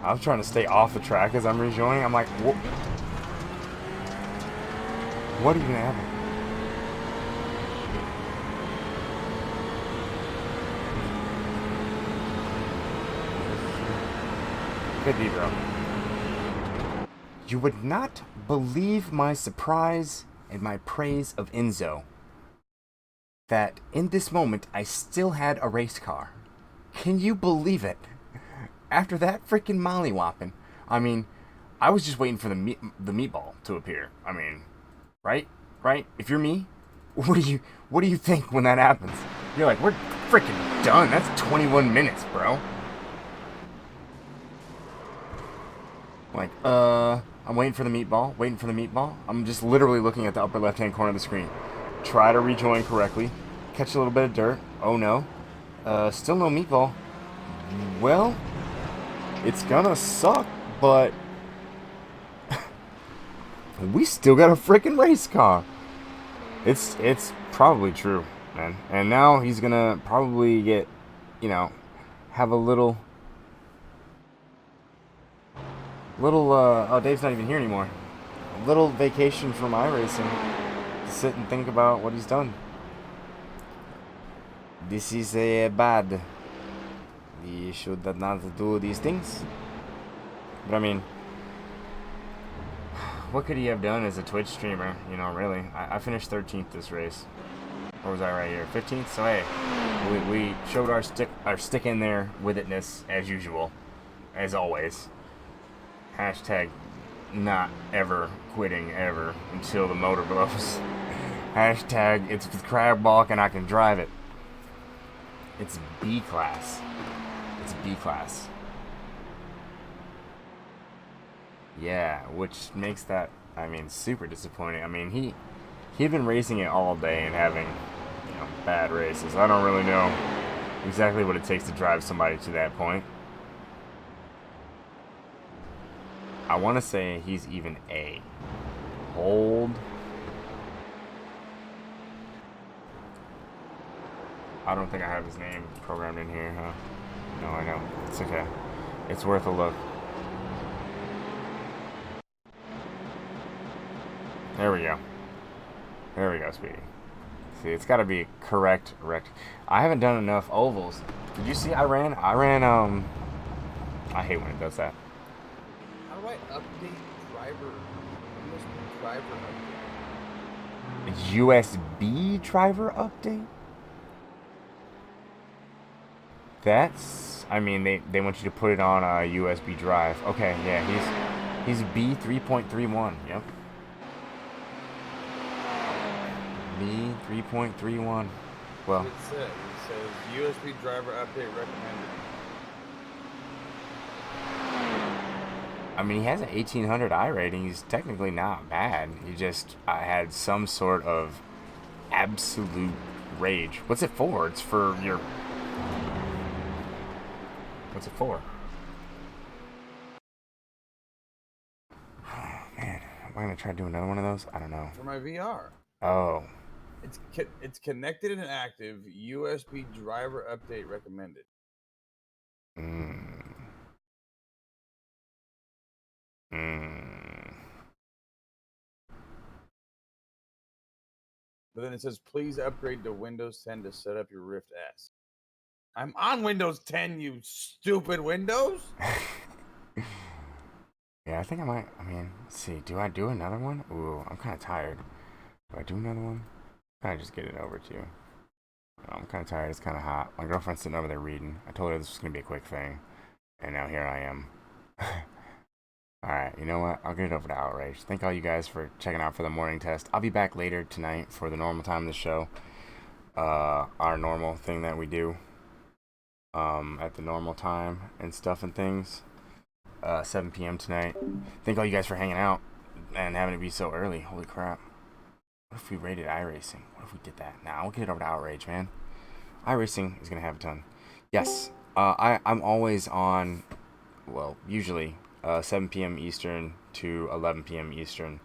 A: I was trying to stay off the track as I'm rejoining. I'm like, what even happened? Could be, bro. You would not believe my surprise and my praise of Enzo. That in this moment, I still had a race car. Can you believe it? After that freaking mollywhopping. I mean, I was just waiting for the meatball to appear. I mean... Right? If you're me, what do you think when that happens? You're like, we're freaking done. That's 21 minutes, bro. Like, I'm waiting for the meatball. I'm just literally looking at the upper left-hand corner of the screen. Try to rejoin correctly. Catch a little bit of dirt. Oh, no. Still no meatball. Well, it's gonna suck, but... we still got a freaking race car. It's probably true, man. And now he's gonna probably get, have a little, oh, Dave's not even here anymore. A little vacation from iRacing to sit and think about what he's done. This is bad. We should not do these things. But I mean, what could he have done as a Twitch streamer? Really. I finished 13th this race. Or was I right here? 15th? So hey, we showed our stick in there with itness as usual, as always. Hashtag not ever quitting ever until the motor blows. Hashtag it's with crab balk and I can drive it. It's B class. It's B class. Yeah, which makes that I mean, super disappointing. I mean, he'd been racing it all day and having, bad races. I don't really know exactly what it takes to drive somebody to that point. I want to say he's even A. Hold. I don't think I have his name programmed in here, huh? No, I don't. It's okay. It's worth a look. There we go. There we go, Speedy. See, it's got to be correct rect. I haven't done enough ovals. Did you see? I ran. I hate when it does that.
F: How do I update driver? USB driver update.
A: USB driver update? That's. I mean, they want you to put it on a USB drive. Okay, yeah, he's B 3.31. Yep. B 3.31. Well.
F: It says USB driver update recommended.
A: I mean, he has an 1800 I rating. He's technically not bad. He just had some sort of absolute rage. What's it for? It's for your... What's it for? Oh, man. Am I going to try to do another one of those? I don't know.
F: For my VR.
A: Oh.
F: It's connected and active. USB driver update recommended. But then it says, please upgrade to Windows 10 to set up your Rift S. I'm on Windows 10, you stupid Windows!
A: Yeah, I think I might. I mean, let's see. Do I do another one? Ooh, I'm kind of tired. Do I do another one? Can I just get it over to you? I'm kind of tired. It's kind of hot. My girlfriend's sitting over there reading. I told her this was going to be a quick thing. And now here I am. Alright, you know what? I'll get it over to Outrage. Thank all you guys for checking out for the morning test. I'll be back later tonight for the normal time of the show. Our normal thing that we do. At the normal time and stuff and things. 7 p.m. tonight. Thank all you guys for hanging out and having it be so early. Holy crap. What if we rated iRacing? What if we did that? Nah, we'll get it over to Outrage, man. iRacing is going to have a ton. Yes, I'm always on, well, usually 7 p.m. Eastern to 11 p.m. Eastern,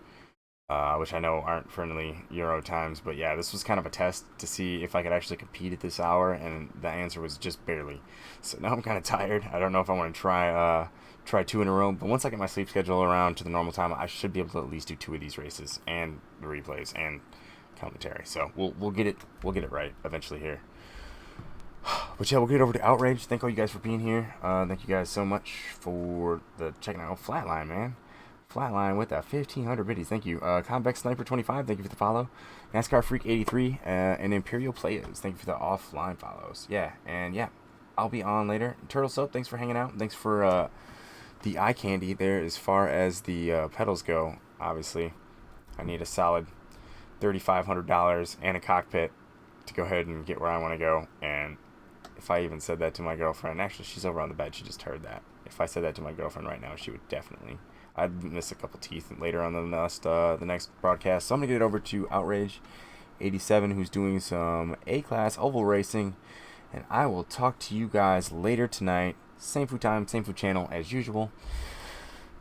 A: which I know aren't friendly Euro times. But yeah, this was kind of a test to see if I could actually compete at this hour, and the answer was just barely. So now I'm kind of tired. I don't know if I want to try 2 in a row, but once I get my sleep schedule around to the normal time, I should be able to at least do 2 of these races and the replays and commentary. So we'll get it right eventually here. But yeah, we'll get over to Outrage. Thank all you guys for being here. Thank you guys so much for checking out Flatline, man. Flatline with 1,500 biddies. Thank you. Convex Sniper 25. Thank you for the follow. NASCAR Freak 83 and Imperial Players. Thank you for the offline follows. Yeah, and yeah, I'll be on later. Turtle Soap, thanks for hanging out. Thanks for the eye candy there as far as the pedals go. Obviously, I need a solid $3,500 and a cockpit to go ahead and get where I want to go. And if I even said that to my girlfriend, actually she's over on the bed, she just heard that. If I said that to my girlfriend right now, she would definitely, I'd miss a couple teeth later on the next broadcast. So I'm gonna get it over to Outrage 87, who's doing some A-class oval racing, and I will talk to you guys later tonight. Same food time, same food channel as usual.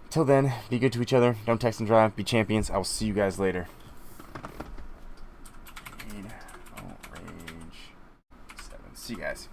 A: Till then, be good to each other. Don't text and drive. Be champions. I will see you guys later. Outrage 7. See you guys.